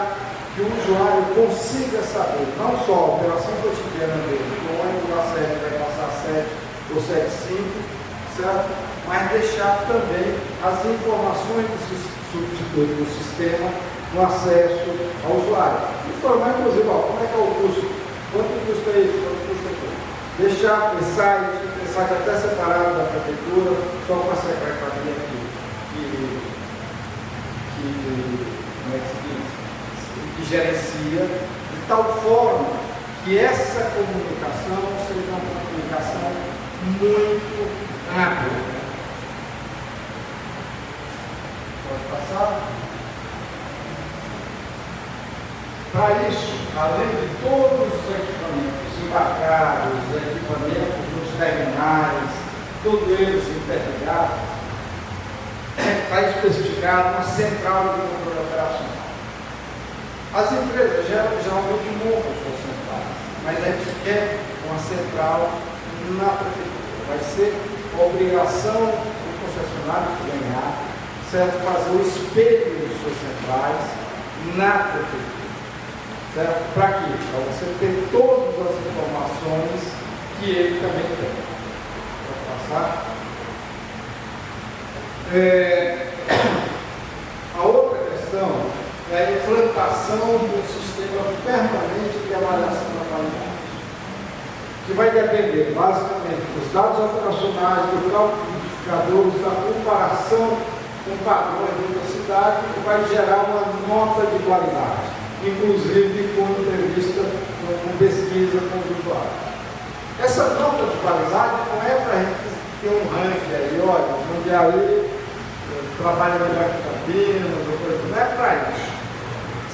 S3: que o usuário consiga saber, não só a operação cotidiana dele, o ônibus a 7 vai passar 7 ou 7,5, certo? Mas deixar também as informações do sistema no acesso ao usuário. Informar, inclusive, como é que é o custo, quanto custa isso, quanto custa aquilo. Deixar esse site até separado da prefeitura, só com a secretaria como é que se diz? Que gerencia, de tal forma que essa comunicação seja uma comunicação muito rápida. Pode passar? Para isso, além de todos os equipamentos embarcados, equipamentos nos terminais, todos eles interligados, está especificado uma central de controle operacional. As empresas geralmente montam suas centrais, mas a gente quer uma central na prefeitura. Vai ser a obrigação do concessionário que ganhar, certo? Fazer o espelho de suas centrais na prefeitura. Certo? Para quê? Para você ter todas as informações que ele também tem. Pode passar? A outra questão é a implantação de um sistema permanente de avaliação da qualidade, que vai depender basicamente dos dados operacionais, do cálculo de indicadores, da comparação com padrões de velocidade, que vai gerar uma nota de qualidade, inclusive com entrevista, com pesquisa com os usuários. Essa nota de qualidade não é para a gente ter um ranking aí, olha, o Mundial trabalha melhor que Campinas, não é para isso,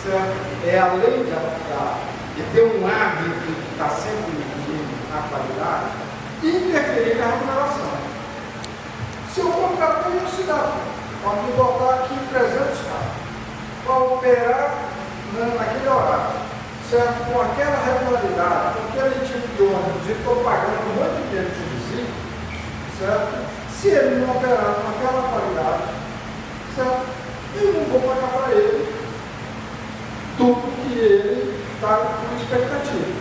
S3: certo? É além de ter um hábito que está sempre medindo a qualidade, interferir na remuneração. Se eu contratar um cidadão, pode me botar aqui 300 carros, para operar naquele horário, certo? Com aquela regularidade, com aquele tipo de ônibus, e estou pagando um monte de dinheiro de subsídio, certo? Se ele não operar com aquela qualidade, certo? Eu não vou pagar para ele tudo que ele está com expectativa.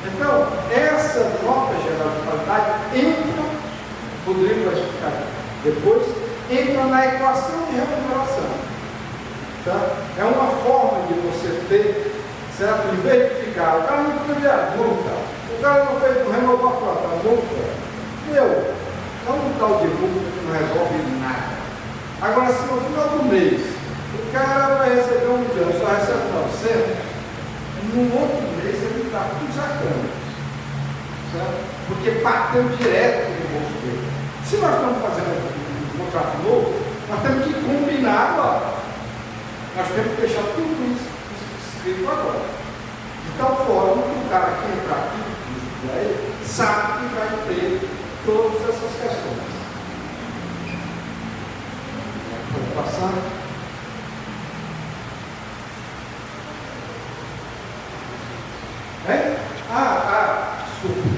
S3: Então, essa nota geral de qualidade entra, o Rodrigo vai explicar depois, entra na equação de remuneração. Tá? É uma forma de você ter, certo? De verificar. O cara não teve a multa, o cara não renovou a frota, a multa. É um tal de multa que não resolve nada. Agora, se no final do mês o cara vai receber um milhão, só recebe 900, no outro mês ele está com sacando. Certo? Porque bateu direto no bolso dele. Se nós estamos fazendo um contrato novo, nós temos que combinar agora. Nós temos que deixar tudo isso escrito agora. De tal forma que o cara que entrar aqui, sabe que vai ter todas essas questões. Vamos passar. Desculpa.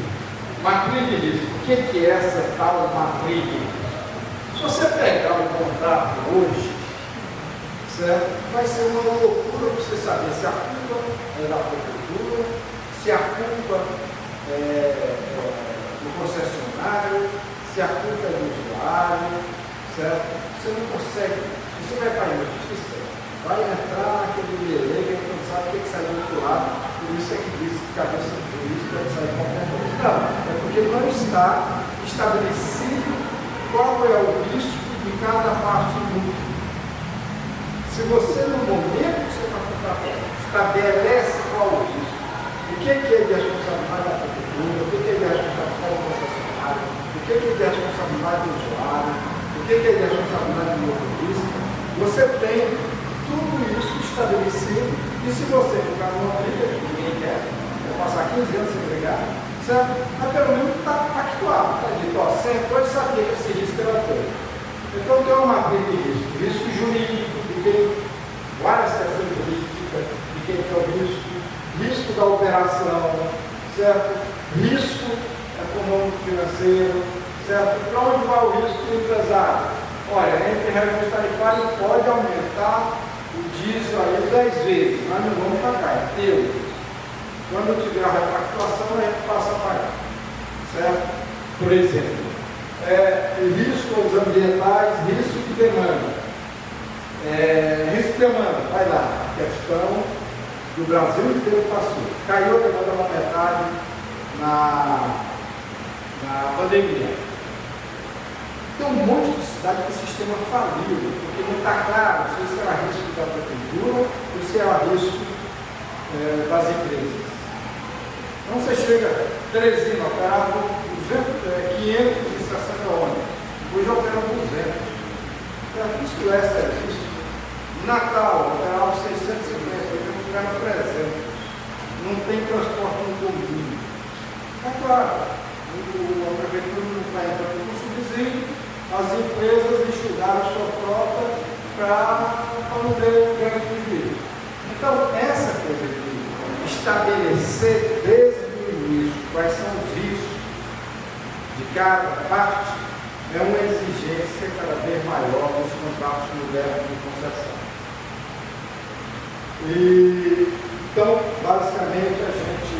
S3: Matriz de risco. O que é essa tal matriz de risco? Se você pegar um contrato hoje, certo? Vai ser uma loucura você saber se a culpa é da prefeitura, se a culpa é do concessionário, se a culpa é do usuário, certo? Você não consegue, você vai para a justiça, vai entrar naquele delay que não sabe o que saiu do outro lado, por isso é que diz que cabeça do juiz pode sair qualquer coisa. Não, é porque não está estabelecido qual é o risco de cada parte do mundo. Se você, no momento que você está contratando, estabelece qual o risco, o que é de responsabilidade da prefeitura, o que é de responsabilidade do concessionário, o que é de responsabilidade do usuário, o que é de responsabilidade do motorista, você tem tudo isso estabelecido. E se você ficar numa briga que ninguém quer, vai passar 15 anos sem brigar, certo? Mas pelo menos está pactuado, está dito, sentou e sabia que esse risco era todo. Então tem uma matriz de risco jurídico, várias questões jurídicas de quem tem o risco da operação, certo? Risco econômico financeiro, certo? Para onde vai o risco do empresário? Olha, entre reajuste tarifário pode aumentar o diesel aí 10 vezes, mas não vamos pagar, é teu. Quando tiver a repactuação, a gente passa a pagar, certo? Por exemplo, riscos ambientais, risco de demanda. Risco de demanda, vai lá, a questão do Brasil inteiro passou. Caiu a demanda na metade na pandemia. Tem um monte de cidade que o sistema faliu, porque não está claro se isso era risco da prefeitura ou se era risco das empresas. Então você chega, Teresina, operava 560 ônibus, hoje opera 200. Isso é serviço. Natal, operava 650, hoje opera 300. Não tem transporte no domínio. É claro, a prefeitura não está entrando com subsídio, as empresas enxugaram a sua frota para não ter grande prejuízo. Então, essa coisa de estabelecer desde o início quais são os riscos de cada parte é uma exigência cada vez maior nos contratos modernos de concessão. Então, basicamente, a gente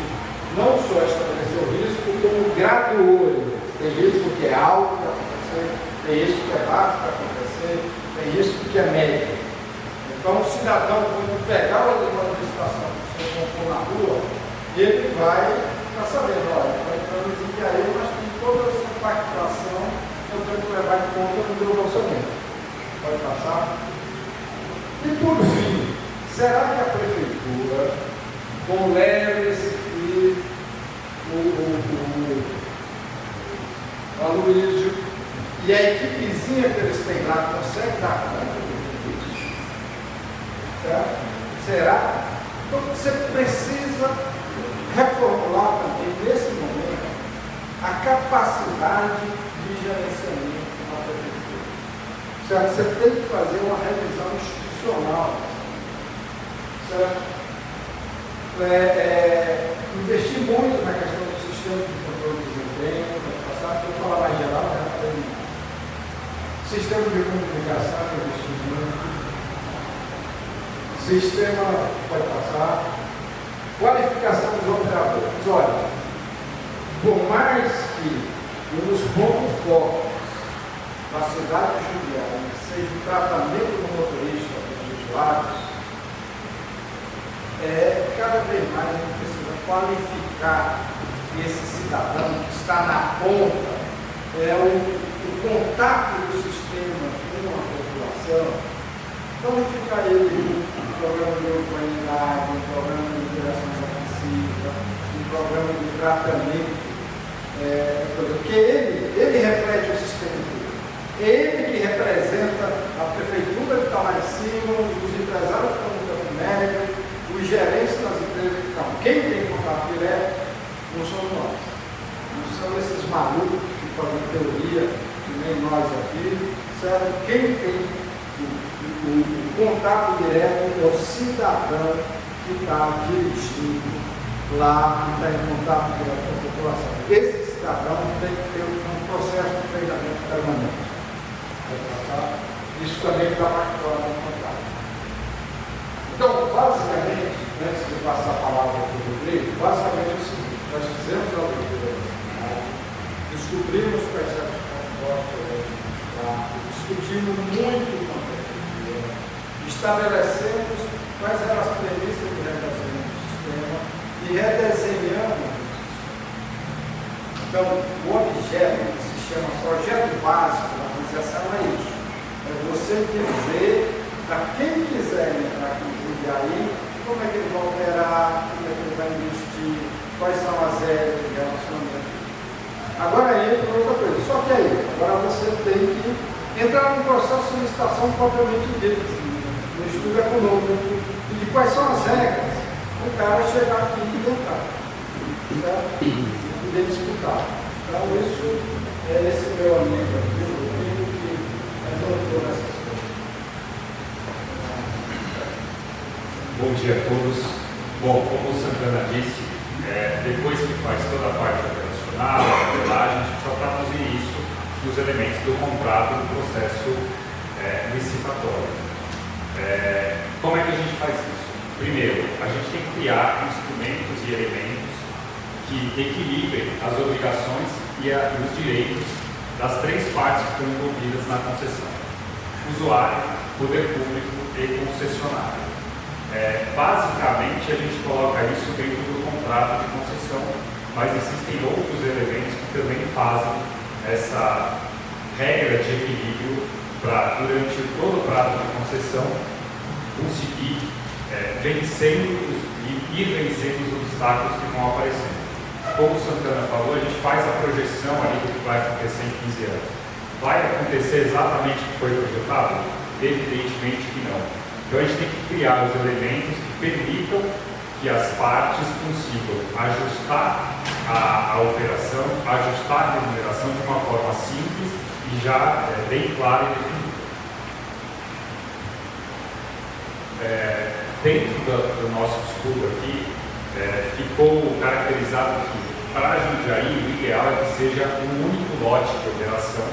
S3: não só estabeleceu o risco, como graduou ele. Tem risco que é alto para acontecer, tem risco que é baixo para acontecer, tem risco que é médio. Então, o cidadão, quando pegar uma licitação que você comprou na rua, ele vai estar sabendo, olha, vai traduzir que aí nós temos toda essa pactuação que eu tenho que levar em conta no meu orçamento. Pode passar? E por fim, será que a prefeitura, com o Leves e o Aloysio e a equipezinha que eles têm lá, consegue dar conta do isso? Certo? Será? Então você precisa reformular também, nesse momento, a capacidade de gerenciamento da prefeitura. Certo? Você tem que fazer uma revisão institucional. Certo? Investir muito na questão do sistema de controle de desempenho, vou falar mais geral, sistema de comunicação, investir muito, sistema, pode passar, qualificação dos operadores. Olha, por mais que um dos pontos fortes da cidade de Juliana seja o tratamento do motorista dos usuários, cada vez mais a gente precisa qualificar esse cidadão que está na ponta, o contato do sistema com a população, qualificar ele um programa de urbanidade, um programa de interação ofensiva, um programa de tratamento, porque ele reflete o sistema inteiro. Ele que representa a prefeitura que está lá em cima, os empresários que estão no campo médio, os gerentes das empresas que estão. Quem tem contato direto não somos nós. Não são esses malucos que ficam em teoria, que nem nós aqui. Certo? Quem tem o contato direto é o cidadão que está dirigindo lá, que está em contato direto com a população. Esse cidadão tem que ter um processo de treinamento permanente. Isso também está marcado no contrato. Então, basicamente, antes de passar a palavra para o Rodrigo, basicamente é o seguinte: nós fizemos a leitura da cidade, descobrimos quais eram os pontos fortes, discutimos muito com a prefeitura, estabelecemos quais eram as premissas de redesenho do sistema e redesenhamos o sistema. Então, o objeto que se chama projeto básico da organização é isso: é você dizer para quem quiser entrar aqui e aí, como é que ele vai operar, como é que ele vai investir, quais são as regras de relacionamento. Agora entra outra coisa, só que aí, agora você tem que entrar no processo de licitação propriamente dito, no estudo econômico, de quais são as regras, o cara chegar aqui e entrar, certo? E poder disputar. Então isso é esse meu amigo aqui, o Rodrigo, que é doutor nessas coisas.
S4: Bom dia a todos. Bom, como o Santana disse, depois que faz toda a parte operacional, a modelagem, a gente só traduzir isso nos elementos do contrato do processo licitatório. Como é que a gente faz isso? Primeiro, a gente tem que criar instrumentos e elementos que equilibrem as obrigações e os direitos das três partes que estão envolvidas na concessão: usuário, poder público e concessionário. Basicamente, a gente coloca isso dentro do contrato de concessão, mas existem outros elementos que também fazem essa regra de equilíbrio para, durante todo o prazo de concessão, conseguir ir vencendo os obstáculos que vão aparecendo. Como o Santana falou, a gente faz a projeção ali do que vai acontecer em 15 anos. Vai acontecer exatamente o que foi projetado? Evidentemente que não. Então a gente tem que criar os elementos que permitam que as partes consigam ajustar a operação, ajustar a remuneração de uma forma simples e já bem clara e definida. Dentro do nosso estudo aqui, ficou caracterizado que para Jundiaí o ideal é que seja um único lote de operação,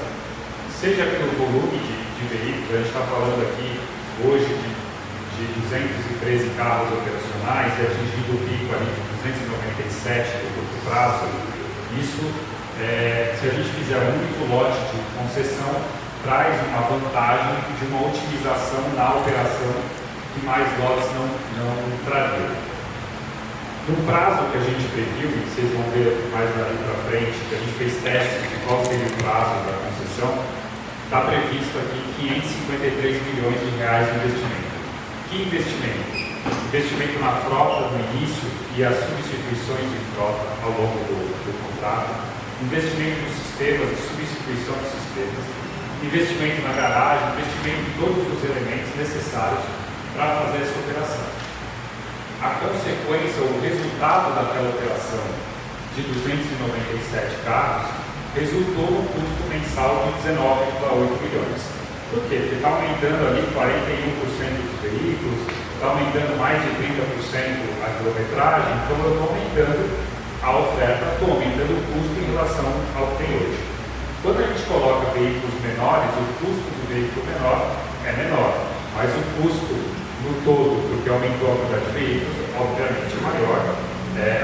S4: seja pelo volume de veículos. A gente está falando aqui hoje de 213 carros operacionais e atingindo o pico ali de 297 no curto prazo. Isso, se a gente fizer um único lote de concessão, traz uma vantagem de uma otimização na operação que mais lotes não trariam. No prazo que a gente previu, e vocês vão ver mais ali para frente, que a gente fez testes de qual seria o prazo da concessão, está previsto aqui 553 milhões de reais de investimento. Que investimento? Investimento na frota no início e as substituições de frota ao longo do contrato, investimento nos sistemas, substituição dos sistemas, investimento na garagem, investimento em todos os elementos necessários para fazer essa operação. A consequência, o resultado daquela operação de 297 carros resultou num custo mensal de 19,8 milhões. Por quê? Porque está aumentando ali 41% dos veículos, está aumentando mais de 30% a quilometragem, então eu estou aumentando a oferta, estou aumentando o custo em relação ao que tem hoje. Quando a gente coloca veículos menores, o custo do veículo menor é menor, mas o custo no todo, porque aumentou a quantidade de veículos, obviamente é maior,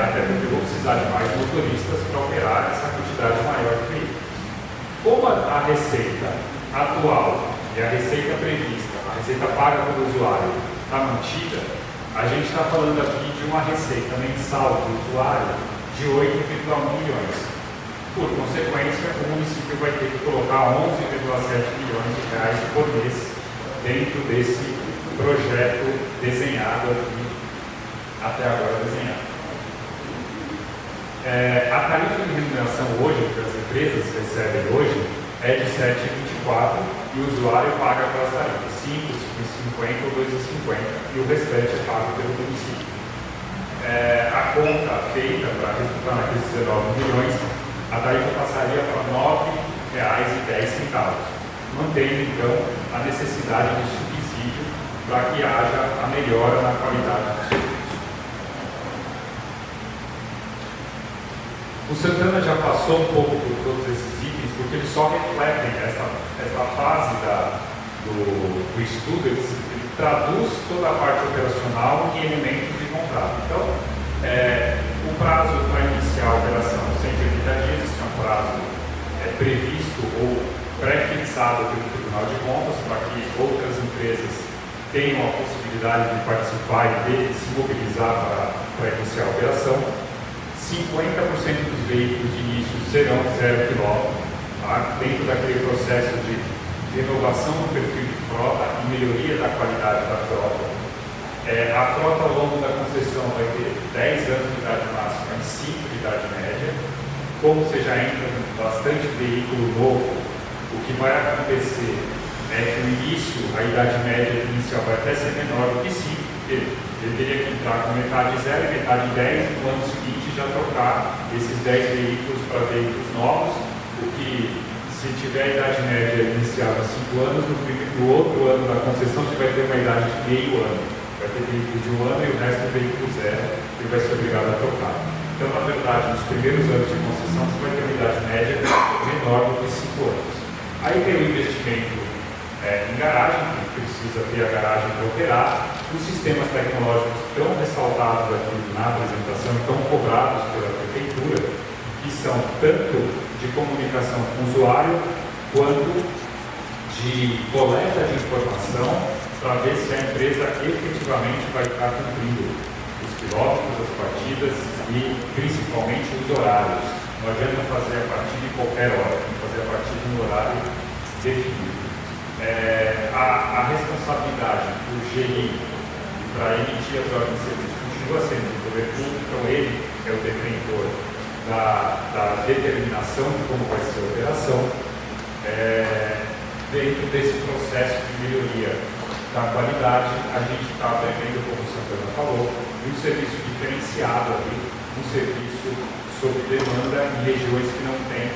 S4: até porque eu vou precisar de mais motoristas para operar essa quantidade maior de veículos. Como a receita atual e a receita prevista, a receita paga pelo usuário, está mantida, a gente está falando aqui de uma receita mensal do usuário de 8,1 milhões. Por consequência, o município vai ter que colocar 11,7 milhões de reais por mês dentro desse projeto desenhado aqui, até agora desenhado. A tarifa de remuneração hoje, que as empresas recebem hoje, é de 7,24 e o usuário paga pelas tarifas 5, 5,50 ou 2,50 e o restante é pago pelo município. A conta feita para resultar naqueles 19 milhões, a tarifa passaria para R$ 9,10, mantendo então a necessidade de subsídio para que haja a melhora na qualidade do serviço. O Santana já passou um pouco por todos esses itens, porque eles só refletem essa fase do estudo, ele traduz toda a parte operacional em elementos de contrato. Então, o prazo para iniciar a operação, 180 dias, esse é um prazo previsto ou pré-fixado pelo Tribunal de Contas, para que outras empresas tenham a possibilidade de participar e de se mobilizar para iniciar a operação. 50% dos veículos de início serão 0 km, tá? Dentro daquele processo de renovação do perfil de frota e melhoria da qualidade da frota. A frota ao longo da concessão vai ter 10 anos de idade máxima e 5 de idade média. Como você já entra com bastante veículo novo, o que vai acontecer é que no início a idade média inicial vai até ser menor do que 5, porque ele teria que entrar com metade 0 e metade 10 no ano seguinte já trocar esses 10 veículos para veículos novos, o que, se tiver a idade média inicial de 5 anos, no outro ano da concessão você vai ter uma idade de meio ano, vai ter veículo de 1 ano e o resto é veículo 0, ele vai ser obrigado a trocar. Então, na verdade, nos primeiros anos de concessão você vai ter uma idade média menor do que 5 anos. Aí tem o investimento em garagem, que precisa ter a garagem para operar. Os sistemas tecnológicos tão ressaltados aqui na apresentação, tão cobrados pela prefeitura, que são tanto de comunicação com o usuário, quanto de coleta de informação, para ver se a empresa efetivamente vai estar cumprindo os quilômetros, as partidas e principalmente os horários. Não adianta fazer a partida em qualquer hora, tem que fazer a partida no horário definido. A responsabilidade do GI para emitir as ordens de serviço continua sendo do poder público, então ele é o detentor da determinação de como vai ser a operação, dentro desse processo de melhoria da qualidade. A gente está aprendendo, como o Santana falou, um serviço diferenciado ali, um serviço sob demanda em regiões que não têm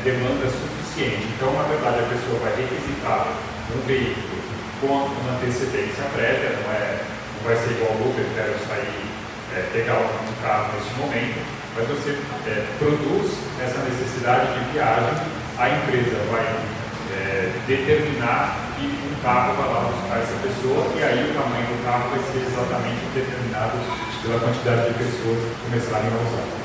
S4: demanda suficiente. Então, na verdade, a pessoa vai requisitar um veículo com uma antecedência prévia, não vai ser igual ao Uber, quero sair, pegar um carro neste momento, mas você produz essa necessidade de viagem, a empresa vai determinar que um carro vai lá buscar essa pessoa e aí o tamanho do carro vai ser exatamente determinado pela quantidade de pessoas que começarem a usar.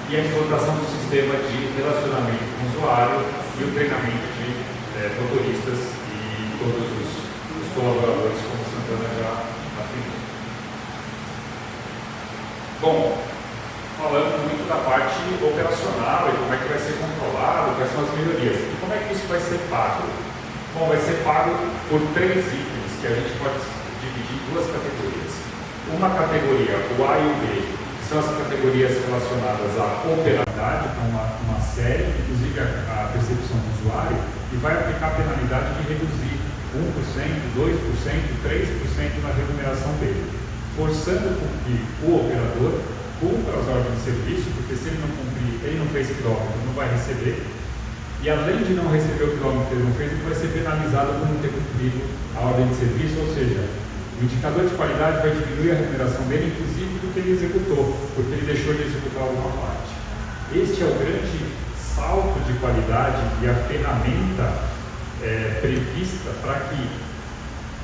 S4: E a implantação do sistema de relacionamento com o usuário e o treinamento de motoristas e todos os colaboradores, como o Santana já afirmou. Bom, falando muito da parte operacional e como é que vai ser controlado, quais são as melhorias. E como é que isso vai ser pago? Bom, vai ser pago por 3 itens que a gente pode dividir em 2 categorias. Uma categoria, o A e o B, são as categorias relacionadas à operabilidade, com uma série, inclusive a percepção do usuário, e vai aplicar a penalidade de reduzir 1%, 2%, 3% na remuneração dele, forçando com que o operador cumpra as ordens de serviço, porque se ele não cumprir, ele não fez quilômetro, não vai receber, e além de não receber o quilômetro que ele não fez, ele vai ser penalizado por não ter cumprido a ordem de serviço, ou seja, o indicador de qualidade vai diminuir a remuneração dele, inclusive do que ele executou, porque ele deixou de executar alguma parte. Este é o grande salto de qualidade e a ferramenta prevista para que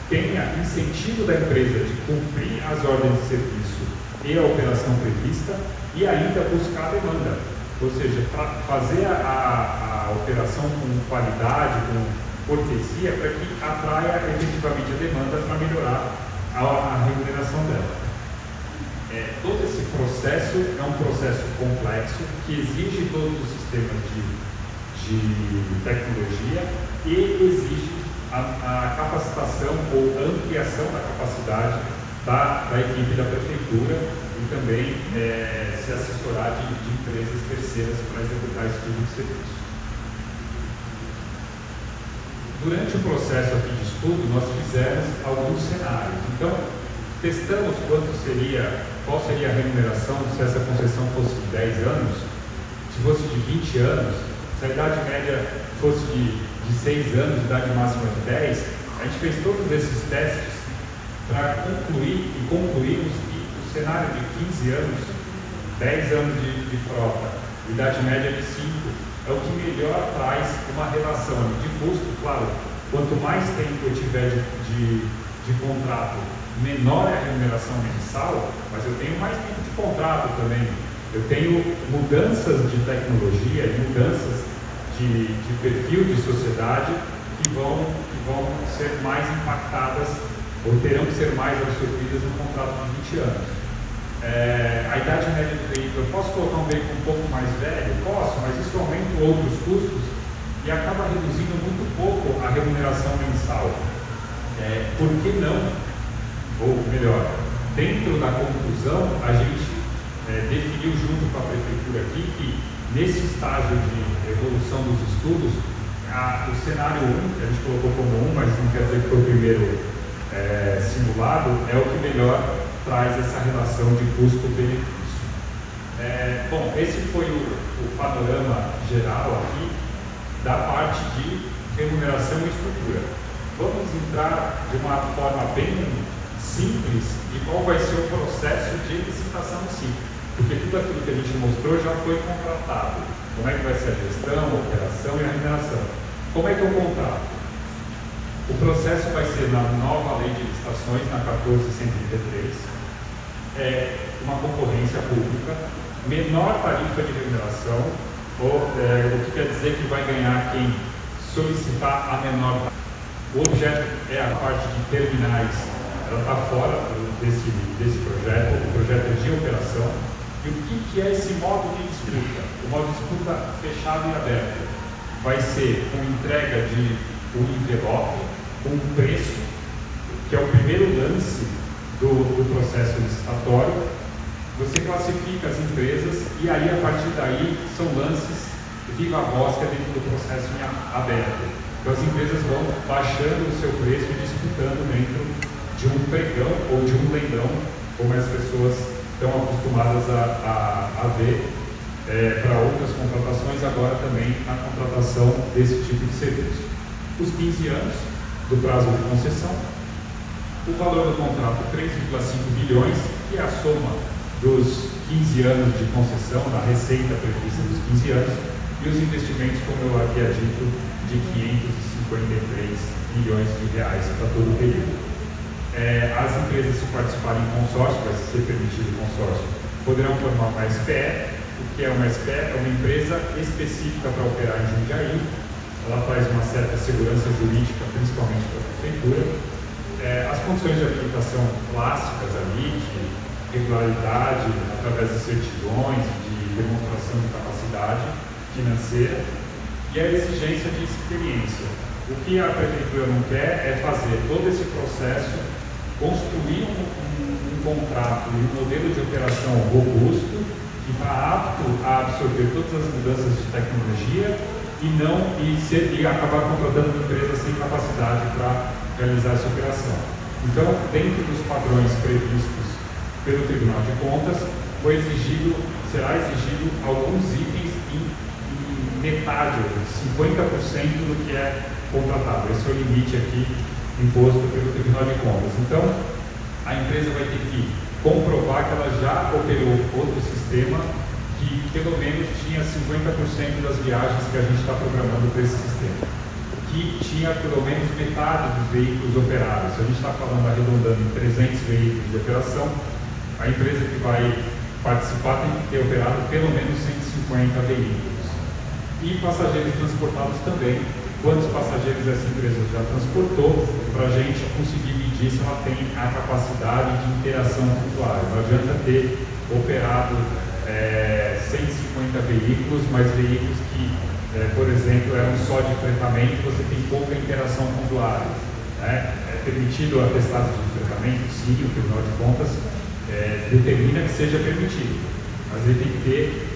S4: tenha incentivo da empresa de cumprir as ordens de serviço e a operação prevista e ainda buscar a demanda. Ou seja, para fazer a operação com qualidade, com cortesia para que atraia efetivamente a demanda para melhorar a remuneração dela. Todo esse processo é um processo complexo que exige todos os sistemas de tecnologia e exige a capacitação ou ampliação da capacidade da equipe da prefeitura e também se assessorar de empresas terceiras para executar esse tipo de serviço. Durante o processo aqui de estudo, nós fizemos alguns cenários. Então, testamos qual seria a remuneração se essa concessão fosse de 10 anos, se fosse de 20 anos, se a idade média fosse de 6 anos, idade máxima de 10. A gente fez todos esses testes para concluirmos que o cenário de 15 anos, 10 anos de frota, idade média de 5, é o que melhor traz uma relação de custo. Claro, quanto mais tempo eu tiver de contrato, menor é a remuneração mensal, mas eu tenho mais tempo de contrato também. Eu tenho mudanças de tecnologia e mudanças de perfil de sociedade que vão ser mais impactadas ou terão que ser mais absorvidas no contrato de 20 anos. A idade média do veículo, eu posso colocar um veículo um pouco mais velho? Posso, mas isso aumenta outros custos e acaba reduzindo muito pouco a remuneração mensal. Por que não? Ou melhor, dentro da conclusão, a gente definiu junto com a prefeitura aqui que nesse estágio de evolução dos estudos, o cenário 1, que a gente colocou como 1, mas não quer dizer que foi o primeiro simulado, é o que melhor traz essa relação de custo-benefício. Bom, esse foi o panorama geral aqui da parte de remuneração e estrutura. Vamos entrar de uma forma bem simples de qual vai ser o processo de licitação em si, porque tudo aquilo que a gente mostrou já foi contratado. Como é que vai ser a gestão, a operação e a remuneração? Como é que eu contrato? O processo vai ser na nova lei de licitações, na 14.133, uma concorrência pública, menor tarifa de remuneração, o que quer dizer que vai ganhar quem solicitar a menor tarifa. O objeto é a parte de terminais, ela está fora desse projeto, o projeto é de operação. E o que é esse modo de disputa? O modo de disputa fechado e aberto vai ser com entrega de um envelope, um preço, que é o primeiro lance do processo licitatório. Você classifica as empresas e aí, a partir daí, são lances viva voz que é dentro do processo em aberto. Então, as empresas vão baixando o seu preço e disputando dentro de um pregão ou de um leilão, como as pessoas estão acostumadas a ver para outras contratações, agora também na contratação desse tipo de serviço. Os 15 anos do prazo de concessão, o valor do contrato 3,5 bilhões, que é a soma dos 15 anos de concessão, da receita prevista dos 15 anos, e os investimentos, como eu havia dito, de 553 milhões de reais para todo o período. As empresas, se participarem em consórcio, vai ser permitido o consórcio, poderão formar uma SPE. O que é uma SPE? É uma empresa específica para operar em Jundiaí. Ela traz uma certa segurança jurídica, principalmente para a prefeitura. As condições de habilitação clássicas ali, de regularidade, através de certidões, de demonstração de capacidade financeira, e a exigência de experiência. O que a prefeitura não quer é fazer todo esse processo, construir um contrato e um modelo de operação robusto, que está apto a absorver todas as mudanças de tecnologia e acabar contratando uma empresa sem capacidade para realizar essa operação. Então, dentro dos padrões previstos pelo Tribunal de Contas, será exigido alguns itens em metade, 50% do que é contratado. Esse é o limite aqui imposto pelo Tribunal de Contas. Então, a empresa vai ter que comprovar que ela já operou outro sistema que pelo menos tinha 50% das viagens que a gente está programando para esse sistema, que tinha pelo menos metade dos veículos operados. Se a gente está falando, arredondando, em 300 veículos de operação, a empresa que vai participar tem que ter operado pelo menos 150 veículos. E passageiros transportados também quantos passageiros essa empresa já transportou, para a gente conseguir medir se ela tem a capacidade de interação com o usuário. Não adianta ter operado 150 veículos, mas veículos que, por exemplo, eram só de fretamento, você tem pouca interação com o usuário. É permitido a testagem de fretamento? Sim, o Tribunal de Contas determina que seja permitido, mas ele tem que ter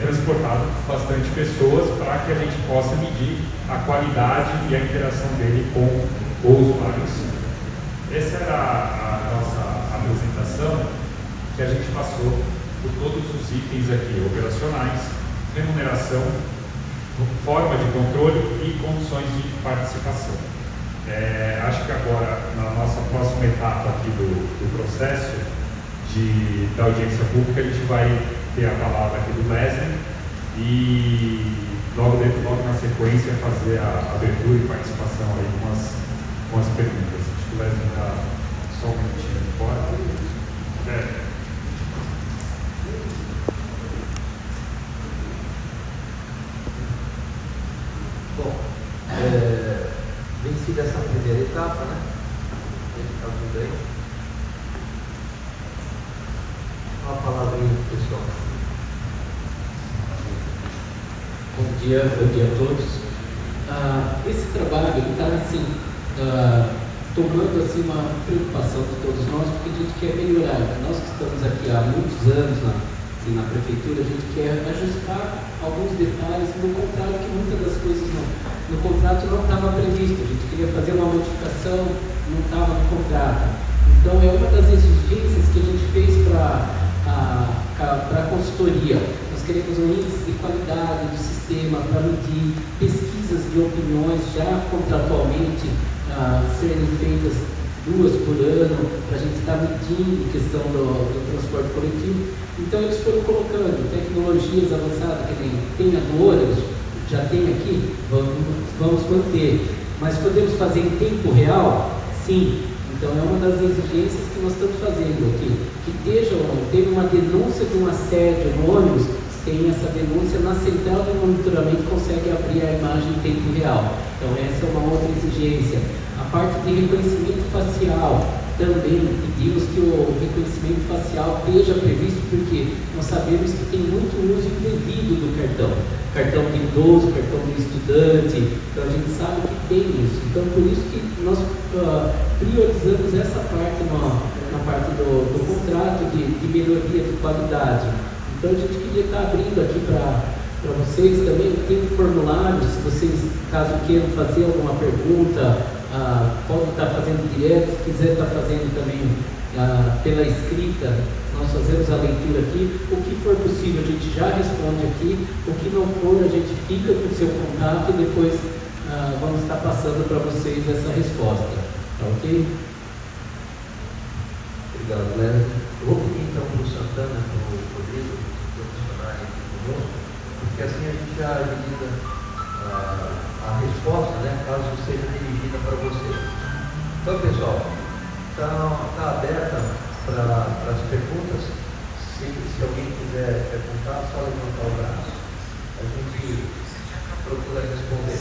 S4: transportado bastante pessoas para que a gente possa medir a qualidade e a interação dele com o usuário em si. Essa era a nossa apresentação, que a gente passou por todos os itens aqui, operacionais, remuneração, forma de controle e condições de participação. Acho que agora, na nossa próxima etapa aqui do processo da audiência pública, a gente vai ter a palavra aqui do Leslie e logo na sequência fazer a abertura e participação aí com as perguntas. Acho que o Leslie está só um minutinho de fora.
S1: Bom, vencida essa primeira etapa, né? Está tudo aí. Uma palavrinha, pessoal.
S5: Bom dia a todos. Esse trabalho está assim, tomando assim, uma preocupação de todos nós, porque a gente quer melhorar. Nós que estamos aqui há muitos anos na prefeitura, a gente quer ajustar alguns detalhes no contrato, que muitas das coisas no contrato não estava previsto. A gente queria fazer uma modificação, não estava no contrato. Então é uma das exigências que a gente fez para a consultoria. Nós queremos um índice de qualidade do sistema para medir pesquisas de opiniões já contratualmente serem feitas 2 por ano, para a gente estar medindo a questão do transporte coletivo. Então eles foram colocando tecnologias avançadas, que nem tem a do ônibus, já tem aqui, vamos manter. Mas podemos fazer em tempo real? Sim. Então é uma das exigências que nós estamos fazendo aqui. Que teve uma denúncia de um assédio no ônibus, tem essa denúncia na central de monitoramento, consegue abrir a imagem em tempo real. Então essa é uma outra exigência. A parte de reconhecimento facial, também pedimos que o reconhecimento facial esteja previsto, porque nós sabemos que tem muito uso indevido do cartão. Cartão de idoso, cartão de estudante, então a gente sabe que tem isso. Então por isso que nós priorizamos essa parte na parte do contrato de melhoria de qualidade. Então a gente queria estar abrindo aqui para vocês também, tem um formulário, se vocês, caso queiram fazer alguma pergunta, podem estar fazendo direto, se quiser estar fazendo também pela escrita, nós fazemos a leitura aqui. O que for possível a gente já responde aqui, o que não for a gente fica com o seu contato e depois vamos estar passando para vocês essa resposta, tá ok?
S1: Obrigado, Léo. Eu vou pedir então para o Santana, para o Rodrigo, profissionais conosco, porque assim a gente já agiliza a resposta, né, caso seja dirigida para você. Então, pessoal, está aberta para as perguntas. Se alguém quiser perguntar, só levantar o braço. A gente procura responder.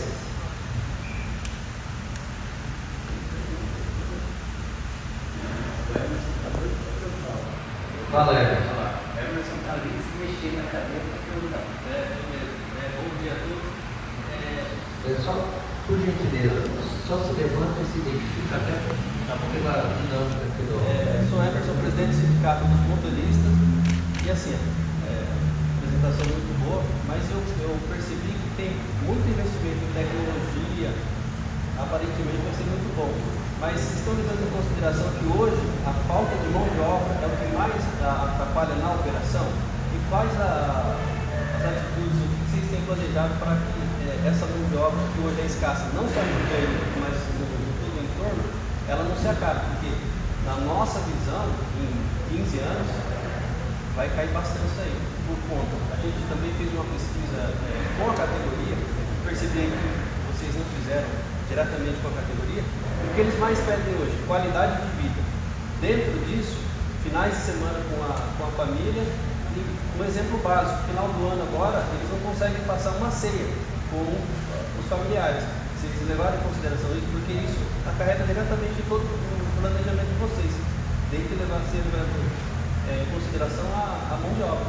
S1: Valério.
S6: Emerson está ali se mexendo na cadeira para perguntar. Bom dia a todos.
S1: Só por gentileza, só se levanta e se identifica, né? Pela dinâmica aqui do.
S6: Sou Emerson, presidente do Sindicato dos Motoristas. E assim, apresentação muito boa, mas eu percebi que tem muito investimento em tecnologia, aparentemente vai ser muito bom. Mas estão levando em consideração que hoje a falta de mão de obra é o que mais atrapalha na operação? E quais as atitudes que vocês têm planejado para que essa mão de obra, que hoje é escassa, não só no meio, mas no todo o entorno, ela não se acabe? Porque na nossa visão, em 15 anos, vai cair bastante isso aí, por conta. A gente também fez uma pesquisa com a categoria, percebi que vocês não fizeram diretamente com a categoria. O que eles mais pedem hoje? Qualidade de vida. Dentro disso, finais de semana com a família e Um exemplo básico, no final do ano agora, eles não conseguem passar uma ceia com os familiares. Se eles levarem em consideração isso, porque isso acarreta diretamente todo o planejamento de vocês. Tem que levar em consideração a mão de obra.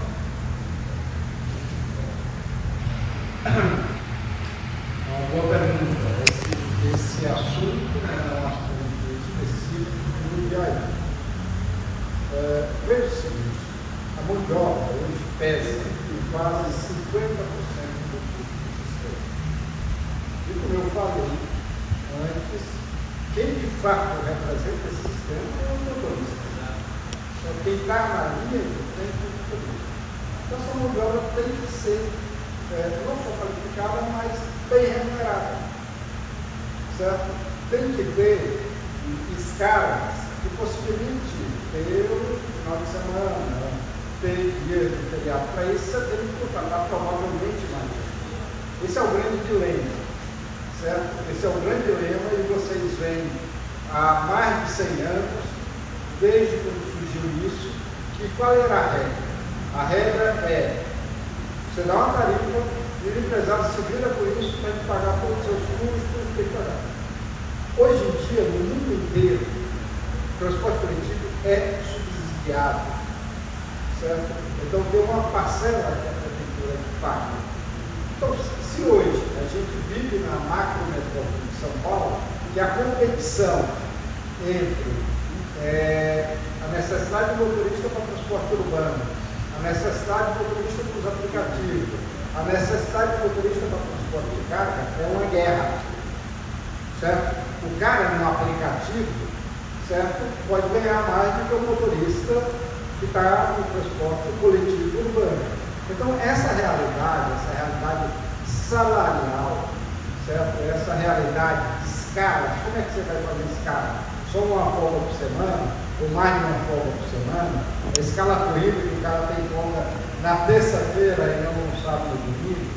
S3: Uma boa pergunta. Esse assunto é um assunto específico do dia a dia. Veja o seguinte, a mão de obra hoje pesa em quase 50% do custo do sistema. E como eu falei antes, quem de fato representa esse sistema é o motorista. Quem está na linha do tempo é o motorista. Então essa mão de obra tem que ser não só qualificada, mas bem remunerada. Certo? Tem que ter escalas que possibilite ter o final de semana, ter dia de feriado. Para isso você tem que contratar provavelmente mais. Esse é o grande dilema, certo? Esse é o grande dilema e vocês veem há mais de 100 anos, desde quando surgiu isso, que qual era a regra? A regra é, você dá uma tarifa e o empresário se vira por isso para ele pagar todos os seus custos, tem que pagar. Hoje em dia, no mundo inteiro, o transporte coletivo é subsidiado, certo? Então tem uma parcela que a prefeitura paga. Então, se hoje a gente vive na macrometrópole de São Paulo, que a competição entre a necessidade do motorista para transporte urbano, a necessidade do motorista para os aplicativos, a necessidade do motorista para transporte de carga é uma guerra, certo? O cara no aplicativo, certo, pode ganhar mais do que o motorista que está no transporte coletivo urbano. Então essa realidade salarial, certo? Essa realidade de escala, como é que você vai fazer escala? Só uma folga por semana, ou mais de uma folga por semana, a escala corrida que o cara tem folga na terça-feira e não no sábado e domingo,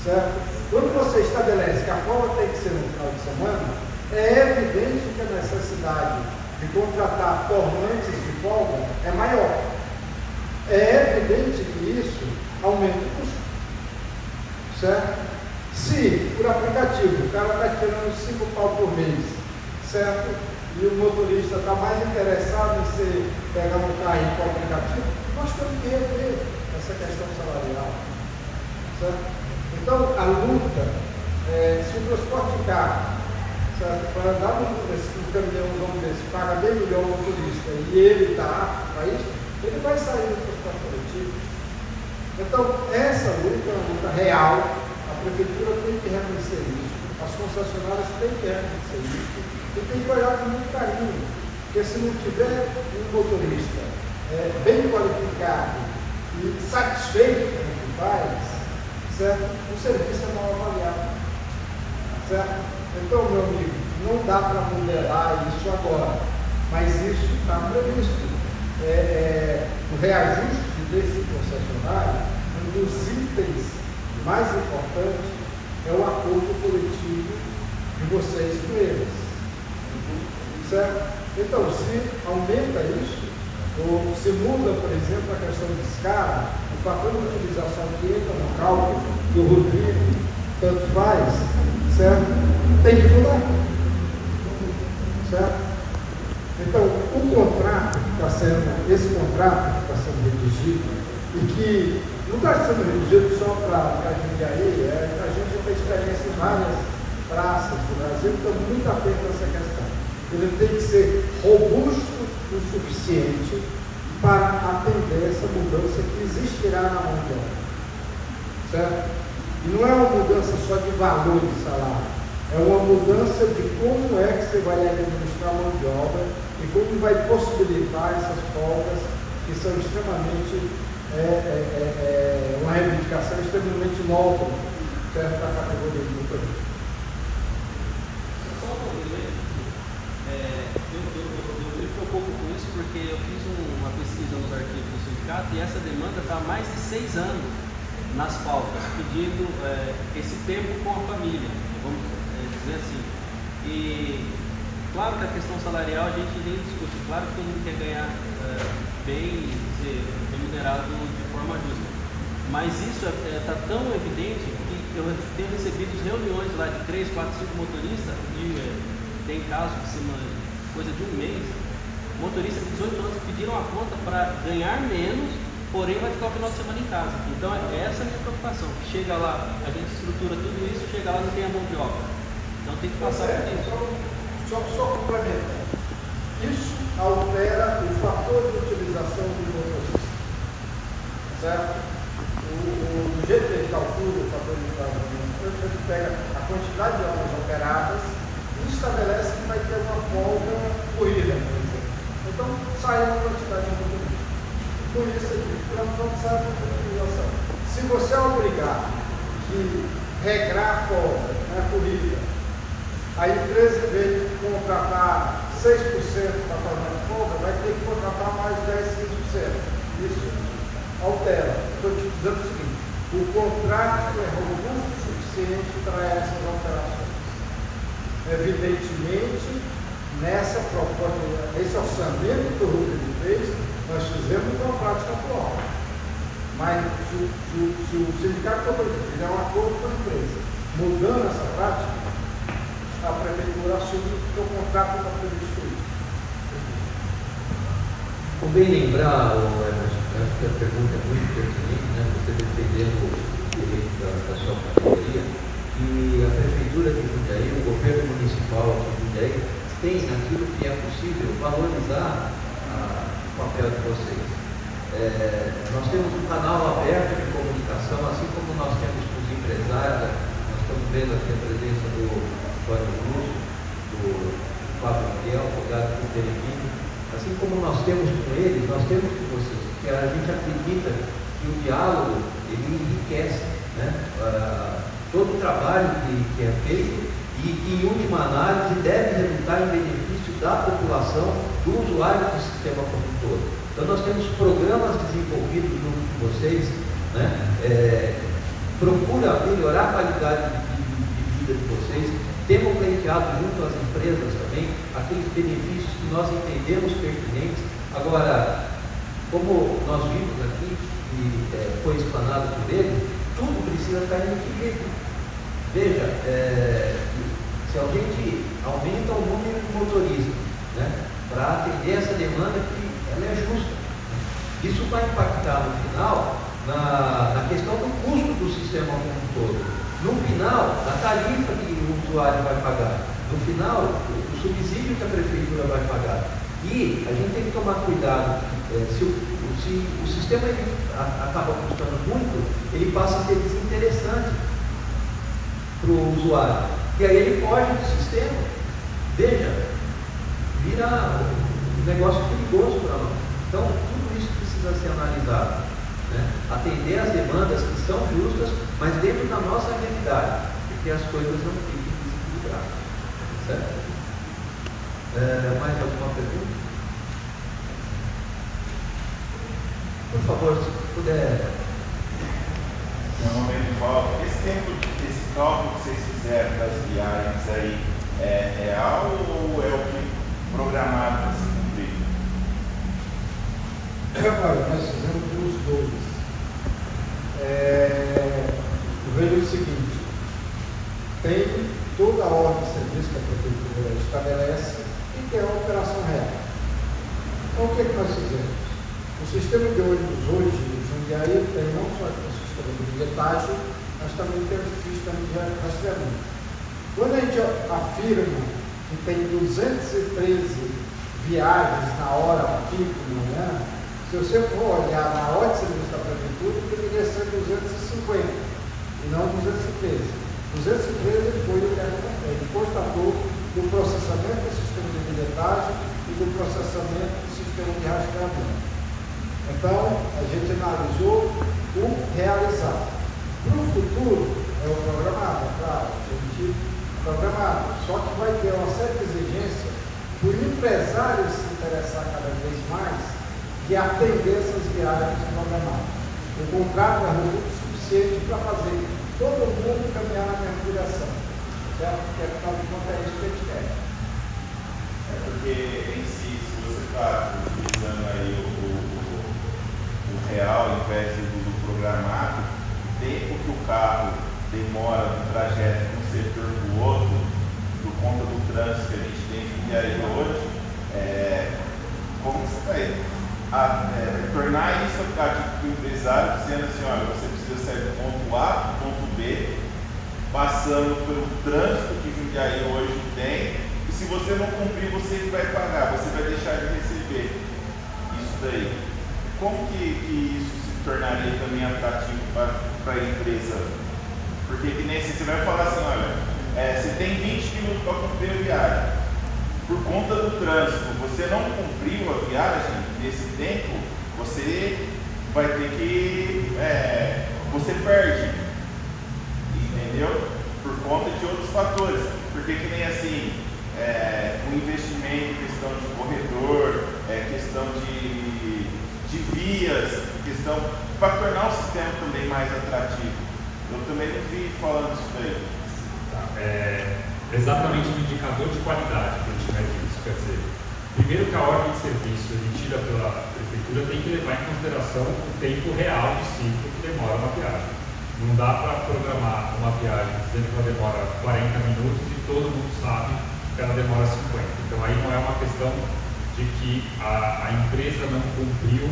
S3: certo? Quando você estabelece que a folga tem que ser no final de semana, é evidente que a necessidade de contratar formantes de folga é maior. É evidente que isso aumenta o custo, certo? Se, por aplicativo, o cara está tirando 5 pau por mês, certo? E o motorista está mais interessado em pegar um carro e ir para o aplicativo, nós temos que rever essa questão salarial, certo? Então, a luta, se o transporte de carro, certo? Para andar um caminhãozão desse, paga bem melhor o motorista e ele está para isso, ele vai sair do transporte coletivo. Então, essa luta é uma luta real, a prefeitura tem que reconhecer isso, as concessionárias têm que reconhecer isso, e tem que olhar com muito carinho, porque se não tiver um motorista bem qualificado e satisfeito com o que faz, certo? O serviço é mal avaliado, certo? Então, meu amigo, não dá para modelar isso agora, mas isso está previsto. O reajuste desse concessionário, um dos itens mais importantes é o acordo coletivo de vocês com eles, certo? Então, se aumenta isso, ou se muda, por exemplo, a questão de escala, o fator de utilização que entra no cálculo do Rodrigo, tanto faz, certo? Tem que mudar, certo? Então, o contrato que está sendo, esse contrato que está sendo redigido, e que não está sendo redigido só para Jundiaí, a gente já tem experiência em várias praças do Brasil, então muito atento a essa questão. Ele tem que ser robusto o suficiente para atender essa mudança que existirá na mão de obra, certo? E não é uma mudança só de valor de salário, é uma mudança de como é que você vai administrar a mão de obra e como vai possibilitar essas folgas que são extremamente, uma reivindicação extremamente nova, certo, da categoria de motorista.
S6: Só um momento, eu brinco um pouco com isso porque eu fiz uma pesquisa nos arquivos do sindicato e essa demanda está há mais de 6 anos nas pautas, pedindo esse tempo com a família, vamos dizer assim. E Claro que a questão salarial a gente nem discute, claro que todo mundo quer ganhar bem, ser remunerado de forma justa, mas isso está tão evidente que eu tenho recebido reuniões lá de 3, 4, 5 motoristas, tem casos de coisa de um mês, motoristas de 18 anos que pediram a conta para ganhar menos, porém vai ficar o final de semana em casa. Então essa é a minha preocupação. Chega lá, a gente estrutura tudo isso, chega lá não tem a mão de obra. Então tem que passar por isso.
S3: Só complementar. Isso altera o fator de utilização do motorista. Certo? Do jeito que ele calcula o fator de utilização do motorista, ele pega a quantidade de horas operadas e estabelece que vai ter uma folga corrida, por exemplo. Então sai uma quantidade de motorista. Por isso aqui, não sai a utilização. Se você obrigar que regrar a folga na corrida, a empresa, em vez de contratar 6% para fazer folga, vai ter que contratar mais 10, 15%. Isso altera. Estou te dizendo o seguinte: o contrato é robusto o suficiente para essas alterações. Evidentemente, nessa proposta, esse orçamento que o Rubens fez, nós fizemos uma prática atual. Mas se o sindicato fizer um acordo com a empresa, mudando essa prática, a prefeitura assume que o contrato está previsto isso.
S1: Convém lembrar, Emerson, acho que a pergunta é muito pertinente, né? Você defendendo o direito da sua categoria, e a prefeitura de Jundiaí, o governo municipal de Jundiaí, tem naquilo que é possível valorizar o papel de vocês. Nós temos um canal aberto de comunicação, assim como nós temos com os empresários. Nós estamos vendo aqui a presença do Antônio Russo, do Fábio Miguel, advogado do Telemino. Assim como nós temos com eles, nós temos com vocês, porque a gente acredita que o diálogo ele enriquece, né? Todo o trabalho que é feito e que, em última análise, deve resultar em benefício da população, do usuário do sistema como um todo. Então, nós temos programas desenvolvidos junto com vocês, né? Procura melhorar a qualidade de vida de vocês. Temos pleiteado junto às empresas também aqueles benefícios que nós entendemos pertinentes. Agora, como nós vimos aqui, e foi explanado por ele, tudo precisa estar em equilíbrio. Veja, se a gente aumenta o número de motoristas, né, para atender essa demanda que ela é justa, isso vai impactar no final na questão do custo do sistema como um todo. No final, a tarifa que o usuário vai pagar. No final, o subsídio que a prefeitura vai pagar. E a gente tem que tomar cuidado. Se o sistema acaba custando muito, ele passa a ser desinteressante para o usuário. E aí ele foge do sistema. Veja, vira um negócio perigoso para nós. Então, tudo isso precisa ser analisado. Atender as demandas que são justas, mas dentro da nossa realidade, porque as coisas não fiquem desequilibradas. Certo? Mais alguma pergunta? Por favor, se puder.
S7: Meu nome é Edivaldo. Esse cálculo que vocês fizeram das viagens aí é real ou é o que programado para se cumprir?
S3: Olha, nós fizemos os dois. Eu vejo o seguinte: tem toda a ordem de serviço que a prefeitura estabelece e tem a operação real. Então, o que nós fizemos? O sistema de ônibus hoje em Jundiaí tem não só o sistema de bilhetagem, mas também tem o sistema de rastreamento. Quando a gente afirma que tem 213 viagens na hora pico de manhã, se você for olhar na hora de serviço da prefeitura, deveria ser 250 e não 213. 213 foi o que ele constatou do processamento do sistema de bilhetagem e do processamento do sistema de rastreamento. Então, a gente analisou o realizado. Para o futuro, é o programado, claro, a gente programado. Só que vai ter uma certa exigência do empresário se interessar cada vez mais de atender essas viagens programadas. O contrato é robusto o suficiente para fazer todo mundo caminhar na mesma direção, certo? Porque afinal de contas é isso que a gente quer.
S7: demora no trajeto de um setor para o outro, por conta do trânsito que a gente tem em Jundiaí hoje, como você vai tornar isso atrativo para o empresário, dizendo assim, olha, você precisa sair do ponto A para o ponto B, passando pelo trânsito que Jundiaí hoje tem, e se você não cumprir, você vai pagar, você vai deixar de receber isso daí. Como que isso se tornaria também atrativo para a empresa? Porque que nem você vai falar assim, olha, você tem 20 minutos para cumprir a viagem. Por conta do trânsito, você não cumpriu a viagem nesse tempo, você vai ter que... você perde. Entendeu? Por conta de outros fatores. Porque que nem assim, o investimento, questão de corredor, questão de vias, questão para tornar o sistema também mais atrativo. Eu também não vi falando isso daí.
S4: Exatamente no indicador de qualidade que a gente mede isso. Quer dizer, primeiro que a ordem de serviço emitida pela prefeitura tem que levar em consideração o tempo real de ciclo que demora uma viagem. Não dá para programar uma viagem dizendo que ela demora 40 minutos e todo mundo sabe que ela demora 50. Então aí não é uma questão de que a empresa não cumpriu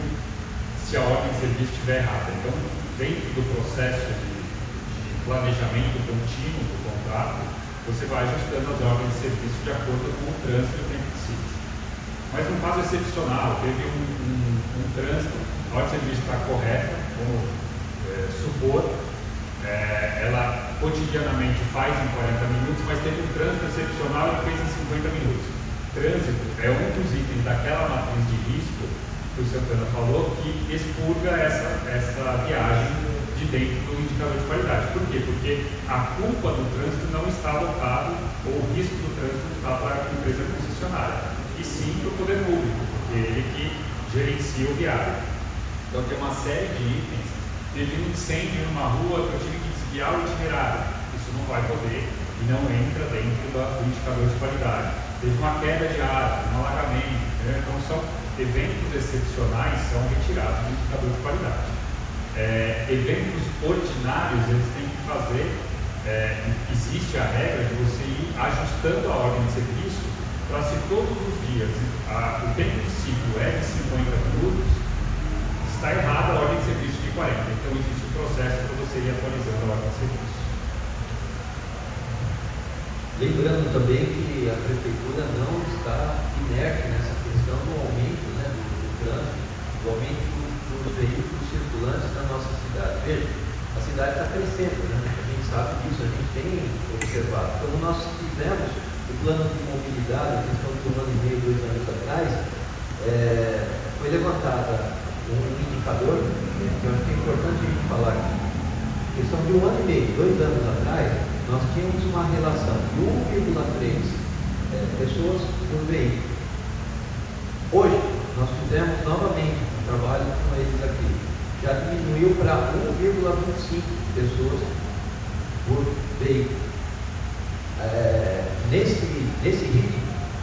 S4: se a ordem de serviço estiver errada. Então, dentro do processo de planejamento contínuo do contrato, você vai ajustando as ordens de serviço de acordo com o trânsito e o tempo de ciclo. Mas num caso excepcional, teve um trânsito, a ordem de serviço está correta, vamos supor, ela cotidianamente faz em 40 minutos, mas teve um trânsito excepcional e fez em 50 minutos. Trânsito é um dos itens daquela matriz de risco que o Santana falou que expurga essa viagem de dentro do indicador de qualidade. Por quê? Porque a culpa do trânsito não está alocado, ou o risco do trânsito não está para a empresa concessionária, e sim para o poder público, porque ele que gerencia o viário. Então tem uma série de itens. Teve um incêndio numa rua que eu tive que desviar o itinerário. Isso não vai poder e não entra dentro do indicador de qualidade. Teve uma queda de árvore, um alagamento. Então são eventos excepcionais, são retirados do indicador de qualidade. Eventos ordinários, eles têm que fazer, existe a regra de você ir ajustando a ordem de serviço para se todos os dias o tempo de ciclo é de 50 minutos, está errada a ordem de serviço de 40. Então existe um processo para você ir atualizando a ordem de serviço.
S1: Lembrando também que a prefeitura não está inerte nessa questão do aumento, né, do trânsito, do aumento dos veículos circulantes na nossa cidade. Veja, a cidade está crescendo, né? A gente sabe disso, a gente tem observado. Quando nós fizemos o plano de mobilidade, a questão de 1 ano e meio, 2 anos atrás, foi levantada um indicador, que eu acho que é importante a gente falar aqui. A questão de 1 ano e meio, 2 anos atrás, nós tínhamos uma relação de 1,3 pessoas por veículo. Hoje, nós fizemos novamente um trabalho com eles aqui. Já diminuiu para 1,25 pessoas por veículo. Nesse ritmo,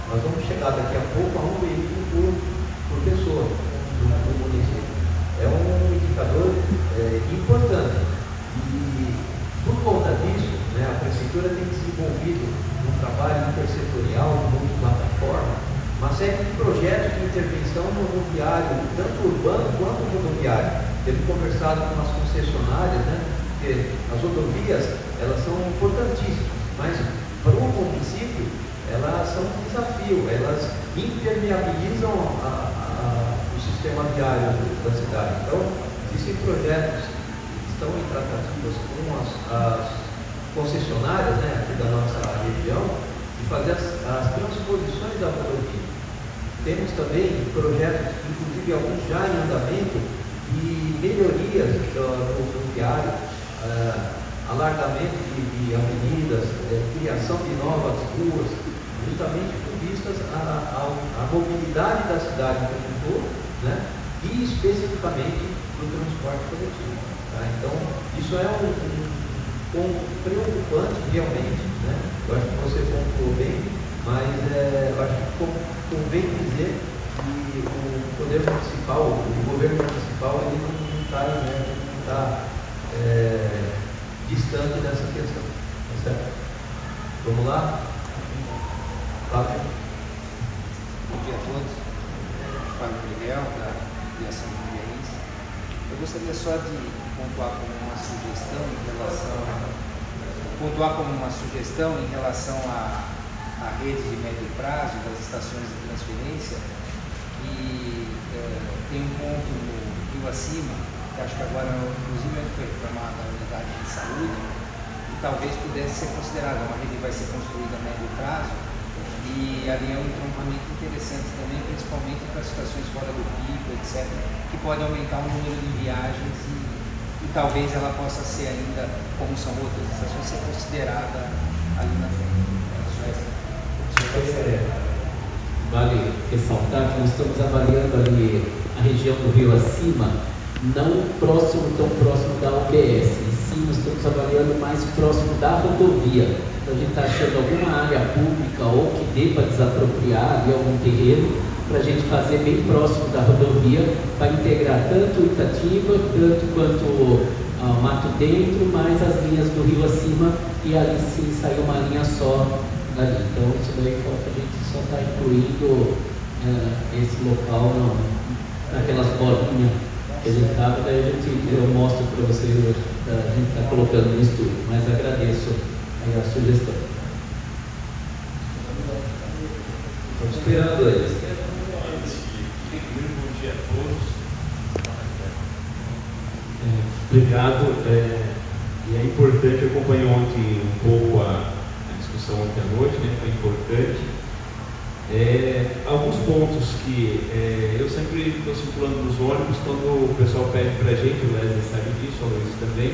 S1: nós vamos chegar daqui a pouco a 1 veículo por pessoa no município. É um indicador importante. E, por conta disso, a prefeitura tem desenvolvido um trabalho intersetorial, multiplataforma, uma série de projetos de intervenção no rodoviário, tanto urbano quanto rodoviário. Temos conversado com as concessionárias, porque as rodovias, elas são importantíssimas, mas para o município, elas são um desafio, elas impermeabilizam o sistema viário da cidade. Então, existem projetos que estão em tratativas com as concessionárias, aqui da nossa região, de fazer as transposições da rodovia. Temos também projetos, inclusive alguns já em andamento, de melhorias do viário, alargamento de avenidas, criação de novas ruas, justamente com vistas à mobilidade da cidade como um todo, e especificamente do transporte coletivo. Então, isso é um preocupante realmente, eu acho que você pontuou bem, mas eu acho que convém dizer que o poder municipal, o governo municipal, ele não está distante dessa questão. Tá certo? Vamos lá? Flávio?
S8: Bom dia a todos. Flávio Miguel, da Aviação Mundiense. Eu gostaria só de pontuar como uma sugestão em relação à rede de médio prazo das estações de transferência, que tem um ponto no Rio Acima, que acho que agora, inclusive, foi reformada a unidade de saúde, e talvez pudesse ser considerada uma rede que vai ser construída a médio prazo, e ali é um entroncamento interessante também, principalmente para situações fora do pico, etc., que pode aumentar o número de viagens e talvez ela possa ser ainda, como são outras estações, ser considerada ali na frente.
S5: Vale ressaltar que nós estamos avaliando ali a região do Rio Acima, não tão próximo da UBS, e sim nós estamos avaliando mais próximo da rodovia. Então a gente está achando alguma área pública ou que dê para desapropriar ali algum terreno, para a gente fazer bem próximo da rodovia, para integrar tanto Itatiba, tanto quanto Mato Dentro, mais as linhas do Rio Acima, e ali sim sair uma linha só dali. Então isso daí a gente só está incluindo esse local naquelas bolinhas que a gente estava, daí eu mostro para vocês, a gente está colocando no estudo, mas agradeço aí a sugestão. Estamos esperando eles.
S9: Bom dia a todos.
S10: Obrigado. E é importante, eu acompanhei ontem um pouco a discussão ontem à noite, né? Foi importante. Alguns pontos que eu sempre estou circulando nos ônibus quando o pessoal pede para a gente, o Wesley sabe disso, o Luiz também.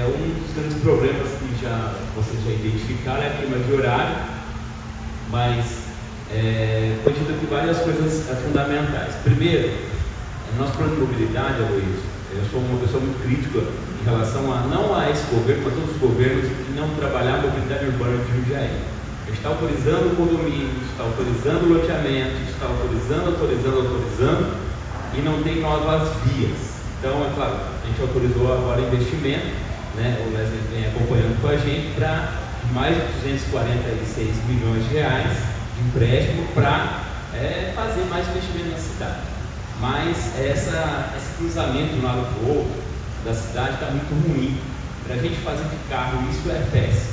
S10: Um dos grandes problemas que vocês já identificaram é a queima de horário, mas foi dito aqui várias coisas fundamentais. Primeiro, nosso plano de mobilidade, Luiz, eu sou uma pessoa muito crítica em relação não a esse governo, mas a todos os governos que não trabalhar a mobilidade urbana de Jundiaí. A gente está autorizando condomínios, está autorizando loteamento, está autorizando, e não tem novas vias. Então, é claro, a gente autorizou agora investimento, né? O Wesley vem acompanhando com a gente para mais de 246 milhões de reais de empréstimo para fazer mais investimento na cidade. Mas esse cruzamento de um lado para o outro da cidade está muito ruim. Para a gente fazer de carro, isso é péssimo.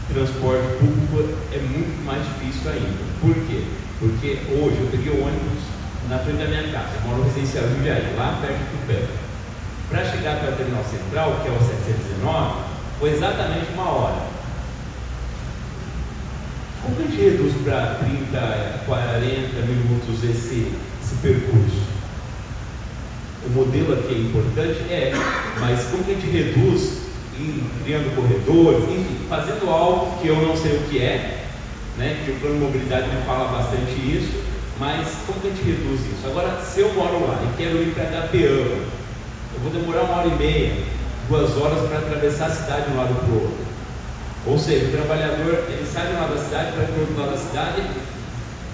S10: Transporte público é muito mais difícil ainda. Por quê? Porque hoje eu peguei o ônibus na frente da minha casa, eu moro no residencial de Jundiaí, lá perto do Tupé. Para chegar para a terminal central, que é o 719, foi exatamente 1 hora. Como que a gente reduz para 30, 40 minutos esse percurso? O modelo aqui é importante? Mas como que a gente reduz? Criando corredores, enfim, fazendo algo que eu não sei o que né? Que o plano de mobilidade me fala bastante isso, mas como que a gente reduz isso? Agora, se eu moro lá e quero ir para Gapeama, eu vou demorar 1h30, 2 horas para atravessar a cidade de um lado para o outro. Ou seja, o trabalhador, ele sai de um lado da cidade para ir para o outro lado da cidade,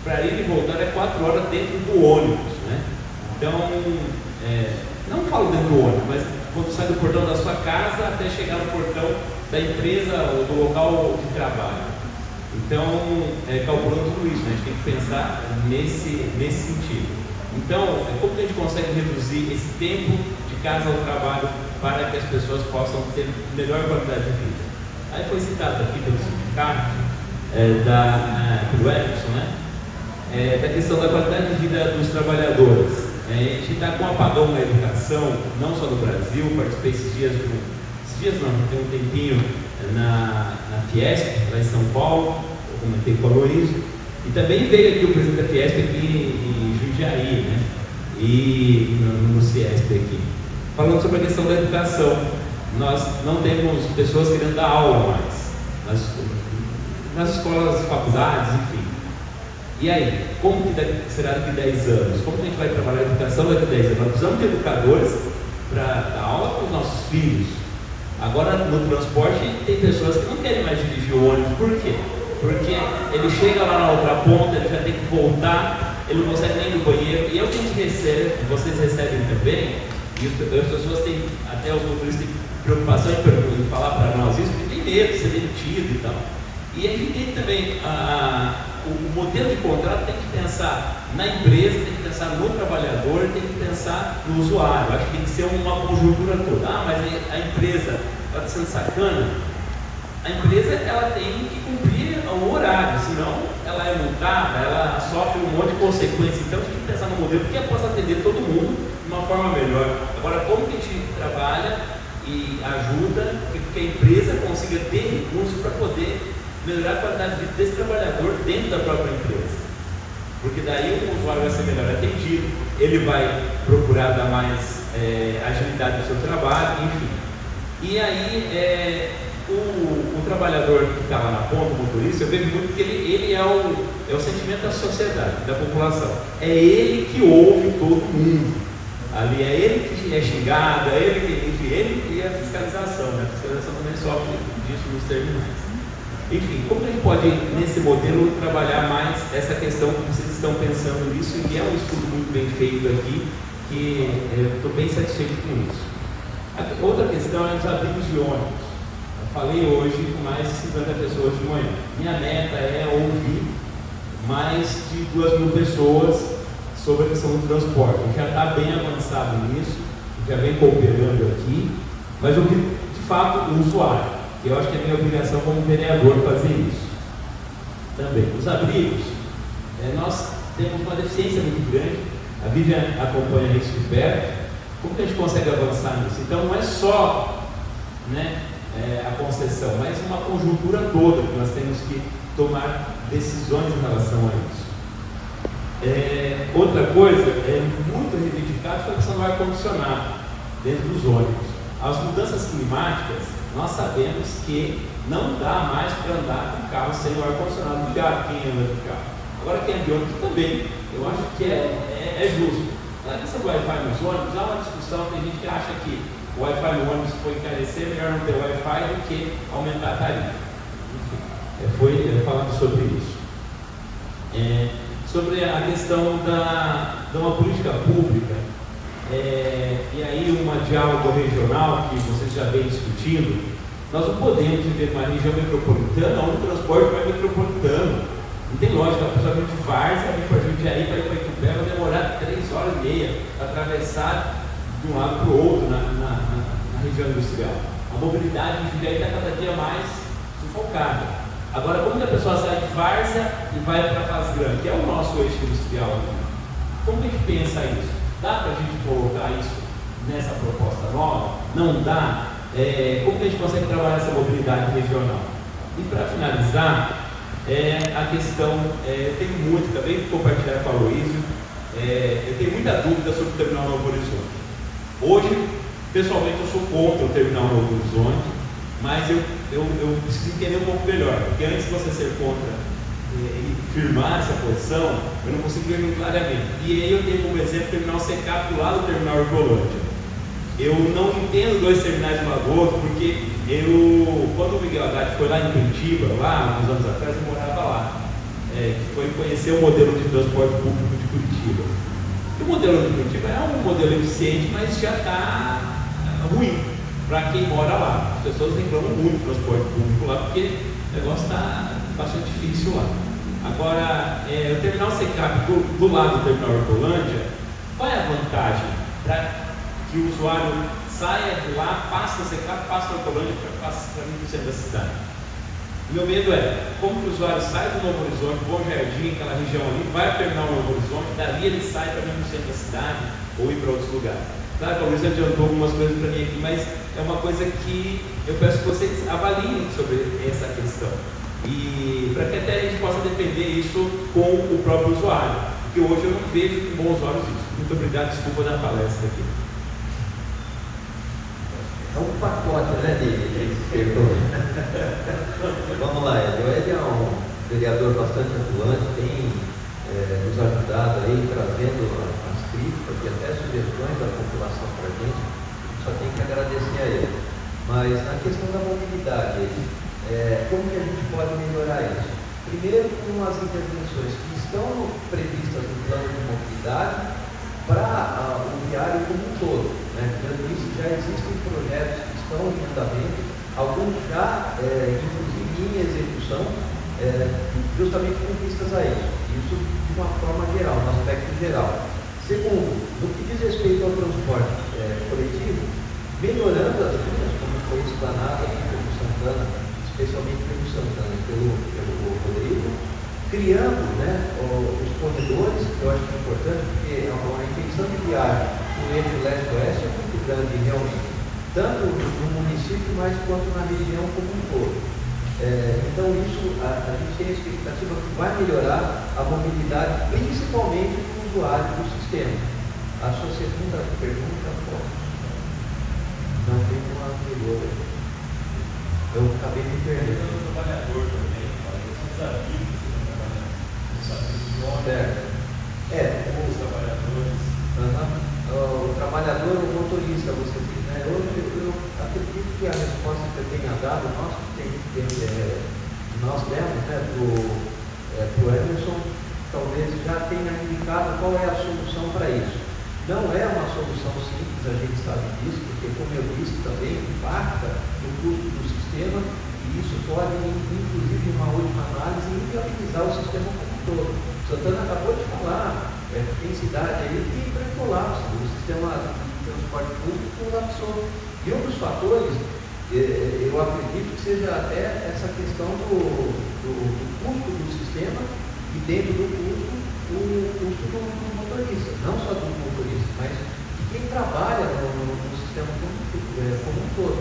S10: para ir e voltar 4 horas dentro do ônibus, né? Então, não falo dentro do ônibus, mas quando sai do portão da sua casa até chegar no portão da empresa ou do local de trabalho. Então, calculando tudo isso, né? A gente tem que pensar nesse sentido. Então, como que a gente consegue reduzir esse tempo de casa ao trabalho para que as pessoas possam ter melhor qualidade de vida? Aí foi citado aqui pelo sindicato, do Edson, né? Da questão da qualidade de vida dos trabalhadores. A gente está com um apagão na educação, não só no Brasil, participei tem um tempinho na Fiesp, lá em São Paulo, eu comentei com a Luiz, e também veio aqui o presidente da Fiesp aqui em Jundiaí, né? E no Ciesp aqui, falando sobre a questão da educação. Nós não temos pessoas querendo dar aula mais, nas escolas, faculdades, enfim. E aí, como que será daqui 10 anos? Como que a gente vai trabalhar a educação daqui 10 anos? Nós precisamos de educadores para dar aula para os nossos filhos. Agora, no transporte, tem pessoas que não querem mais dirigir o ônibus. Por quê? Porque ele chega lá na outra ponta, ele já tem que voltar, ele não consegue nem ir no banheiro. E é o que a gente recebe, vocês recebem também, e as pessoas têm, até os motoristas têm preocupação em falar para nós isso, porque tem medo de ser demitido e tal. E a gente tem também o modelo de contrato tem que pensar na empresa, tem que pensar no trabalhador, tem que pensar no usuário. Acho que tem que ser uma conjuntura toda. Mas a empresa está sendo sacana. A empresa ela tem que cumprir o horário, senão ela é multada, ela sofre um monte de consequências. Então tem que pensar no modelo que possa atender todo mundo de uma forma melhor. Agora, como que a gente trabalha e ajuda que a empresa consiga ter recursos para poder melhorar a qualidade de vida desse trabalhador dentro da própria empresa? Porque daí o usuário vai ser melhor atendido, ele vai procurar dar mais agilidade no seu trabalho, enfim. E aí o trabalhador que está lá na ponta, o motorista, eu vejo muito que ele é o sentimento da sociedade, da população. É ele que ouve todo mundo. Ali é ele que é xingado, é ele que, enfim, ele e a fiscalização, né? A fiscalização também sofre disso nos terminais. Enfim, como a gente pode, nesse modelo, trabalhar mais essa questão que vocês estão pensando nisso, e é um estudo muito bem feito aqui, que eu estou bem satisfeito com isso. Outra questão é os abrigos de ônibus. Falei hoje com mais de 50 pessoas de manhã. Minha meta é ouvir mais de 2.000 pessoas sobre a questão do transporte. A gente já está bem avançado nisso, já vem cooperando aqui, mas o que, de fato, o usuário, que eu acho que é minha obrigação como vereador fazer isso. Também. Os abrigos, nós temos uma deficiência muito grande, a Vivian acompanha isso de perto. Como que a gente consegue avançar nisso? Então não é só a concessão, mas uma conjuntura toda que nós temos que tomar decisões em relação a isso. Outra coisa, muito reivindicada foi a questão do ar-condicionado dentro dos ônibus. As mudanças climáticas, nós sabemos que não dá mais para andar com carro sem o ar-condicionado ligado, quem anda de carro. Agora quem anda de ônibus também, eu acho que é justo. A questão do Wi-Fi nos ônibus, há uma discussão, tem gente que acha que o Wi-Fi no ônibus foi encarecer, melhor não ter Wi-Fi do que aumentar a tarifa. Enfim, foi falando sobre isso. Sobre a questão de uma política pública, e aí um diálogo regional que vocês já vêm discutindo, nós não podemos viver numa região metropolitana onde o transporte vai metropolitano. Não tem lógica, a pessoa vem de Várzea, vem para Jundiaí, para ir para Itupé, vai demorar 3h30 para atravessar de um lado para o outro na região industrial. A mobilidade em Jundiaí está cada dia mais sufocada. Agora, como que a pessoa sai de Várzea e vai para Faz Grande, que é o nosso eixo industrial aqui? Como que a gente pensa isso? Dá para a gente colocar isso nessa proposta nova? Não dá? Como que a gente consegue trabalhar essa mobilidade regional? E para finalizar, a questão, eu tenho muito também que compartilhar com a Aloysio, eu tenho muita dúvida sobre o terminal Novo Horizonte. Hoje, pessoalmente, eu sou contra o terminal Novo Horizonte, mas eu preciso entender um pouco melhor, porque antes de você ser contra e firmar essa posição, eu não consigo ver muito claramente. E aí eu tenho como exemplo o terminal Secap do lado do terminal Hortolândia. Eu não entendo dois terminais do lado do outro, porque quando o Miguel Haddad foi lá em Curitiba, lá uns anos atrás, eu morava lá, foi conhecer o modelo de transporte público de Curitiba. E o modelo de Curitiba é um modelo eficiente, mas já está ruim para quem mora lá. As pessoas reclamam muito do transporte público lá, porque o negócio está bastante difícil lá. Agora, o terminal Secap do lado do terminal Hortolândia, qual é a vantagem para que o usuário saia de lá, passe na Secap, passe na Hortolândia para vir para o centro da cidade? Meu medo é como que o usuário sai do Novo Horizonte, Bom Jardim, aquela região ali, vai ao terminal Novo Horizonte, dali ele sai para vir para o centro da cidade ou ir para outros lugares. Claro que a Luísa adiantou algumas coisas para mim aqui, mas é uma coisa que eu peço que vocês avaliem sobre essa questão. E para que até a gente possa defender isso com o próprio usuário, porque hoje eu não vejo com bons olhos isso. Muito obrigado, desculpa da palestra aqui.
S1: É um pacote, né, de Vamos lá, ele é um vereador bastante atuante, tem nos ajudado aí, trazendo as críticas e até sugestões da população para a gente, só tem que agradecer a ele. Mas na questão da mobilidade, como que a gente pode melhorar isso? Primeiro, com as intervenções que estão previstas no plano de mobilidade para o viário como um todo. Né? Eu disse, já existem projetos que estão estão em andamento, alguns já, inclusive, em execução, justamente com vistas a isso. Isso de uma forma geral, no aspecto geral. Segundo, no que diz respeito ao transporte coletivo, melhorando as linhas, como foi explanado aqui pelo Santana, especialmente pelo Santana e pelo Rodrigo, criando, né, os corredores, que eu acho que é importante, porque a intenção de viagem no eixo leste-oeste é muito grande realmente, tanto no município, mas quanto na região como um todo. Então isso, a gente tem a expectativa que vai melhorar a mobilidade, principalmente para o usuário do sistema. A sua segunda pergunta, não tem uma anterior. Eu acabei me perdendo.
S4: O trabalhador também, esse desafio que você está trabalhando,
S1: os
S4: trabalhadores.
S1: O trabalhador, o motorista, você diz, né? Eu acredito que a resposta que eu tenha dado, nós demos, né, para o Emerson, talvez já tenha indicado qual é a solução para isso. Não é uma solução simples, a gente sabe disso, porque, como eu disse, também impacta no custo do sistema, e isso pode, inclusive, uma última análise, inviabilizar o sistema como um todo. O Santana acabou de falar, tem cidade aí que entra em colapso, o sistema de transporte público colapsou. E um dos fatores, eu acredito que seja até essa questão do custo do sistema, e dentro do custo, o custo do motorista, não só do motorista, mas de quem trabalha no sistema como um todo.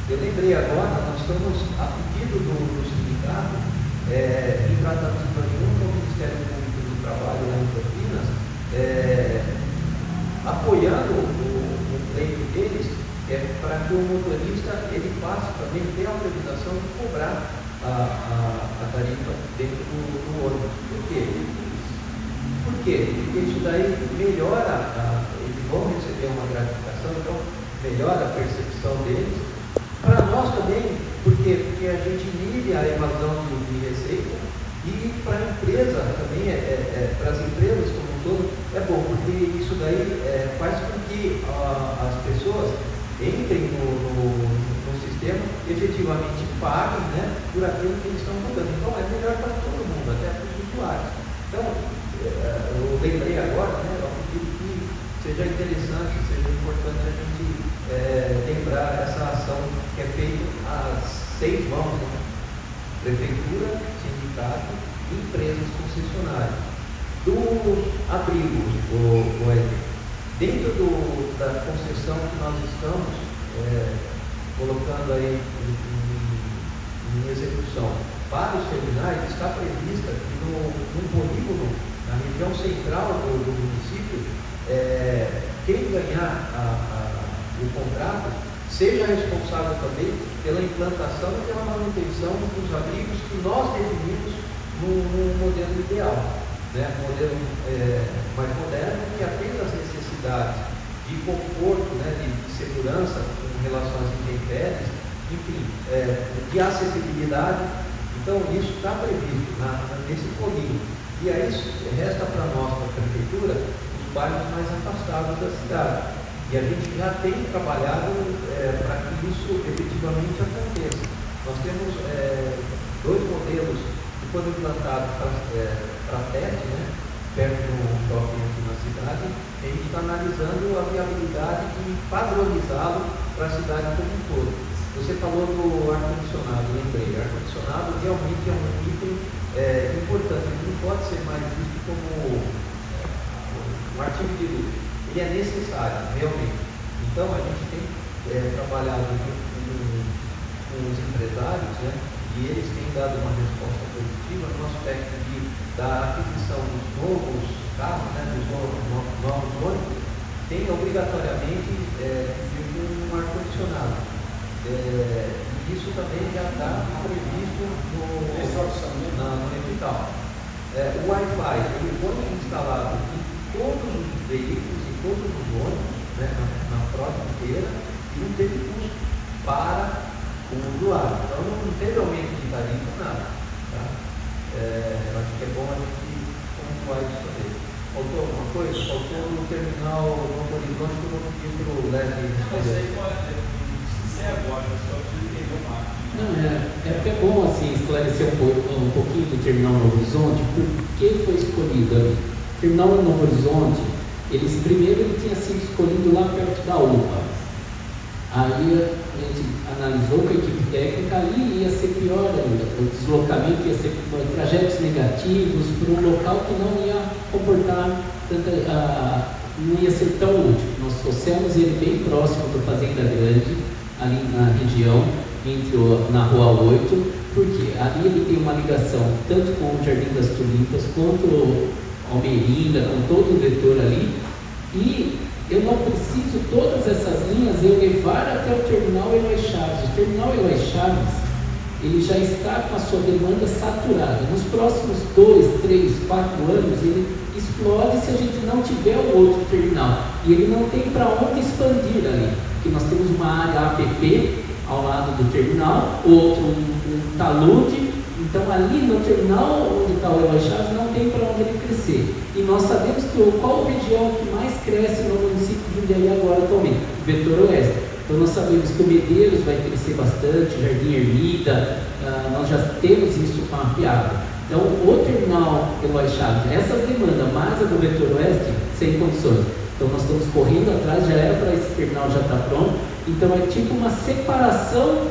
S1: Eu lembrei agora, nós estamos, a pedido do sindicato, em tratamento nenhum com o Ministério Público do Trabalho lá em Campinas, apoiando o pleito deles, para que o motorista ele passe também ter a autorização de cobrar a tarifa dentro do ônibus. Por quê? Porque isso daí melhora, eles vão receber uma gratificação, então melhora a percepção deles. Para nós também, porque a gente inibe a evasão de receita, e para a empresa também, para as empresas como um todo, é bom, porque isso daí faz com que as pessoas entrem no sistema, efetivamente paguem, né, por aquilo que eles estão mudando. Então é melhor para todo mundo, até para os usuários. Então, eu lembrei agora, né, eu acredito que seja interessante, seja importante a gente lembrar essa ação que é feita às 6 mãos, né? Prefeitura, sindicato e empresas concessionárias. Dos abrigos, dentro da concessão que nós estamos colocando aí em execução para os terminais, está prevista que num polígono, na região central do município, quem ganhar o contrato seja responsável também pela implantação e pela manutenção dos abrigos que nós definimos no modelo ideal, né? Um modelo mais moderno, que atenda às necessidades de conforto, né, de segurança com relação às intempéries, enfim, de acessibilidade. Então, isso está previsto nesse polígono. E aí resta para nós, para a prefeitura, os bairros mais afastados da cidade. E a gente já tem trabalhado para que isso efetivamente aconteça. Nós temos 2 modelos que foram implantados para teste, né, perto do shopping aqui na cidade. A gente está analisando a viabilidade de padronizá-lo para a cidade como um todo. Você falou do ar-condicionado, lembrei. Ar-condicionado realmente é um item importante, ele não pode ser mais visto como um artigo de luxo. Ele é necessário, realmente. Então, a gente tem trabalhado com os empresários, né, e eles têm dado uma resposta positiva no aspecto da aquisição dos novos carros, né, dos novos ônibus, tem obrigatoriamente um ar-condicionado. Isso também já está previsto no edital. O Wi-Fi, ele foi instalado em todos os veículos, em todos os ônibus, né, na frota inteira, e não teve custo para o usuário. Então não teve aumento de tarifa, nada. Tá? Eu acho que é bom a gente pontuar isso também. Faltou alguma coisa? Faltou no terminal no Horizonte, que eu vou pedir para o Leslie responder.
S5: Não, é até bom assim, esclarecer um pouquinho do terminal Novo Horizonte, por que foi escolhido ali. O terminal Novo Horizonte, primeiro ele tinha sido escolhido lá perto da UPA. Aí a gente analisou com a equipe técnica, ali ia ser pior ainda, o deslocamento ia ser trajetos negativos para um local que não ia comportar não ia ser tão útil. Nós trouxemos ele bem próximo do Fazenda Grande, ali na região, na Rua 8, porque ali ele tem uma ligação tanto com o Jardim das Tulipas, quanto Almerinda, com todo o vetor ali, e eu não preciso todas essas linhas eu levar até o terminal Eloy Chaves. O terminal Eloy Chaves, ele já está com a sua demanda saturada. Nos próximos 2, 3, 4 anos, ele explode se a gente não tiver um outro terminal. E ele não tem para onde expandir ali, porque nós temos uma área APP ao lado do terminal, outro um talude. Então ali no terminal onde está o Eloy Chaves não tem para onde ele crescer. E nós sabemos qual região que mais cresce no município de Jundiaí agora atualmente? O vetor oeste. Então nós sabemos que o Medeiros vai crescer bastante, Jardim Ermida, nós já temos isso mapeado. Então o terminal Eloy Chaves, essa demanda mais a do vetor oeste, sem condições. Então nós estamos correndo atrás, já era para esse terminal já estar pronto. Então é tipo uma separação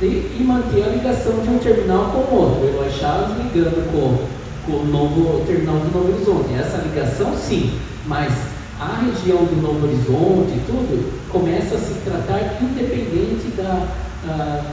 S5: e manter a ligação de um terminal com o outro. O Eloy Chaves ligando com o novo terminal do Novo Horizonte. Essa ligação sim, mas a região do Novo Horizonte e tudo começa a se tratar independente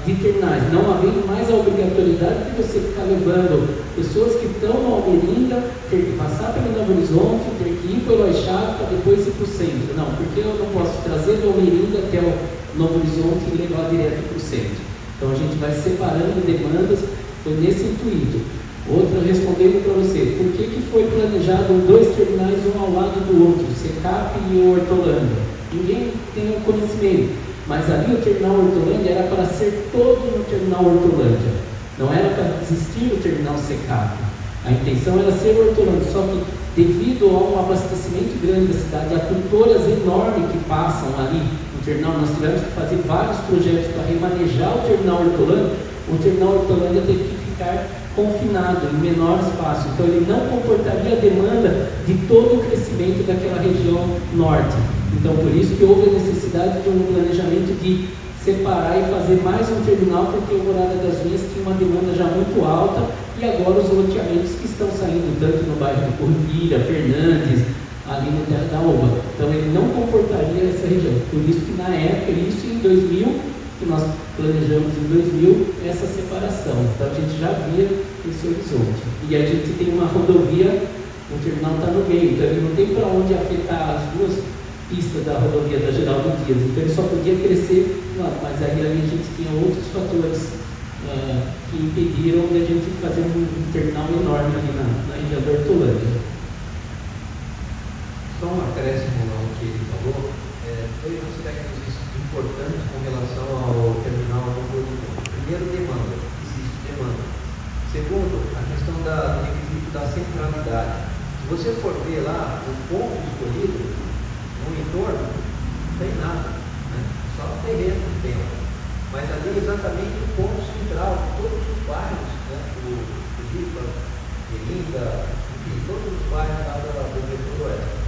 S5: de terminais, não havendo mais a obrigatoriedade de você ficar levando pessoas que estão no Almerinda, ter que passar pelo Novo Horizonte, ter que ir para o Eloy Chaves para depois ir para o centro. Não, porque eu não posso trazer do Almerinda até o Novo Horizonte e levar direto para o centro. Então a gente vai separando demandas, foi nesse intuito. Outra, respondendo para você, por que foi planejado 2 terminais um ao lado do outro, o Secap e o Hortolândia? Ninguém tem o conhecimento, mas ali o terminal Hortolândia era para ser todo no terminal Hortolândia, não era para existir o terminal Secap. A intenção era ser o Hortolândia, só que devido a um abastecimento grande da cidade, a culturas enormes que passam ali no terminal, nós tivemos que fazer vários projetos para remanejar o terminal Hortolândia. O terminal Hortolândia teve que ficar confinado em menor espaço, então ele não comportaria a demanda de todo o crescimento daquela região norte. Então por isso que houve a necessidade de um planejamento de separar e fazer mais um terminal, porque o Morada das Vinhas tinha uma demanda já muito alta, e agora os loteamentos que estão saindo tanto no bairro de Corrupira, Fernandes, ali no Terra da Uva, então ele não comportaria essa região. Por isso que na época, isso em 2000, que nós planejamos em 2000, essa separação. Então a gente já via esse horizonte. E a gente tem uma rodovia, o terminal está no meio, então ele não tem para onde afetar as duas pistas da rodovia da Geraldo Dias. Então ele só podia crescer lá, mas aí a gente tinha outros fatores que impediram de a gente fazer um terminal enorme ali na região da Hortolândia.
S1: Só um acréscimo ao que ele falou, dois aspectos importantes com relação ao terminal Novo Horizonte. Primeiro, demanda, existe demanda. Segundo, a questão do requisito da centralidade. Se você for ver lá, o ponto escolhido no entorno, não tem nada, né? Só terreno tem lá. Mas ali é exatamente o ponto central de todos os bairros, né? O Jipa, Erinda, enfim, todos os bairros lá do vetor oeste.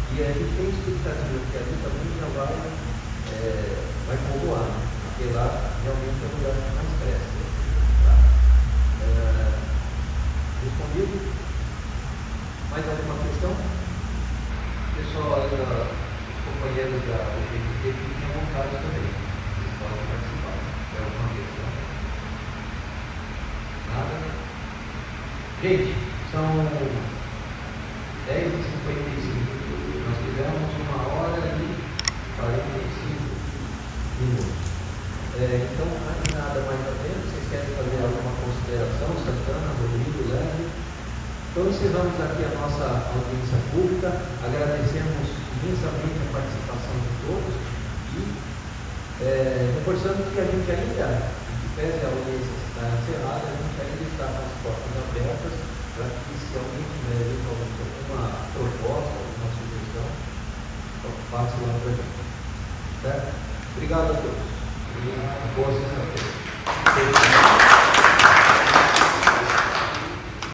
S1: E a gente tem expectativa que ali também já vai povoar, porque lá realmente é o lugar que mais cresce. Tá? Respondido? Mais alguma questão? Pessoal, os companheiros da UPT fiquem à vontade também. Vocês podem participar. É alguma questão? Nada? Gente, são 10h55. Nós tivemos 1h e 45 minutos. Então, nada mais a ver. Vocês querem fazer alguma consideração? Santana, Rodrigo, Léo? Então, encerramos aqui a nossa audiência pública. Agradecemos imensamente a participação de todos e reforçando que a gente ainda, que pese a audiência estar encerrada, a gente ainda está com as portas abertas para que, se alguém tiver alguma proposta, alguma sugestão, passe lá para a gente. Certo? Obrigado a todos. e boas estratégias.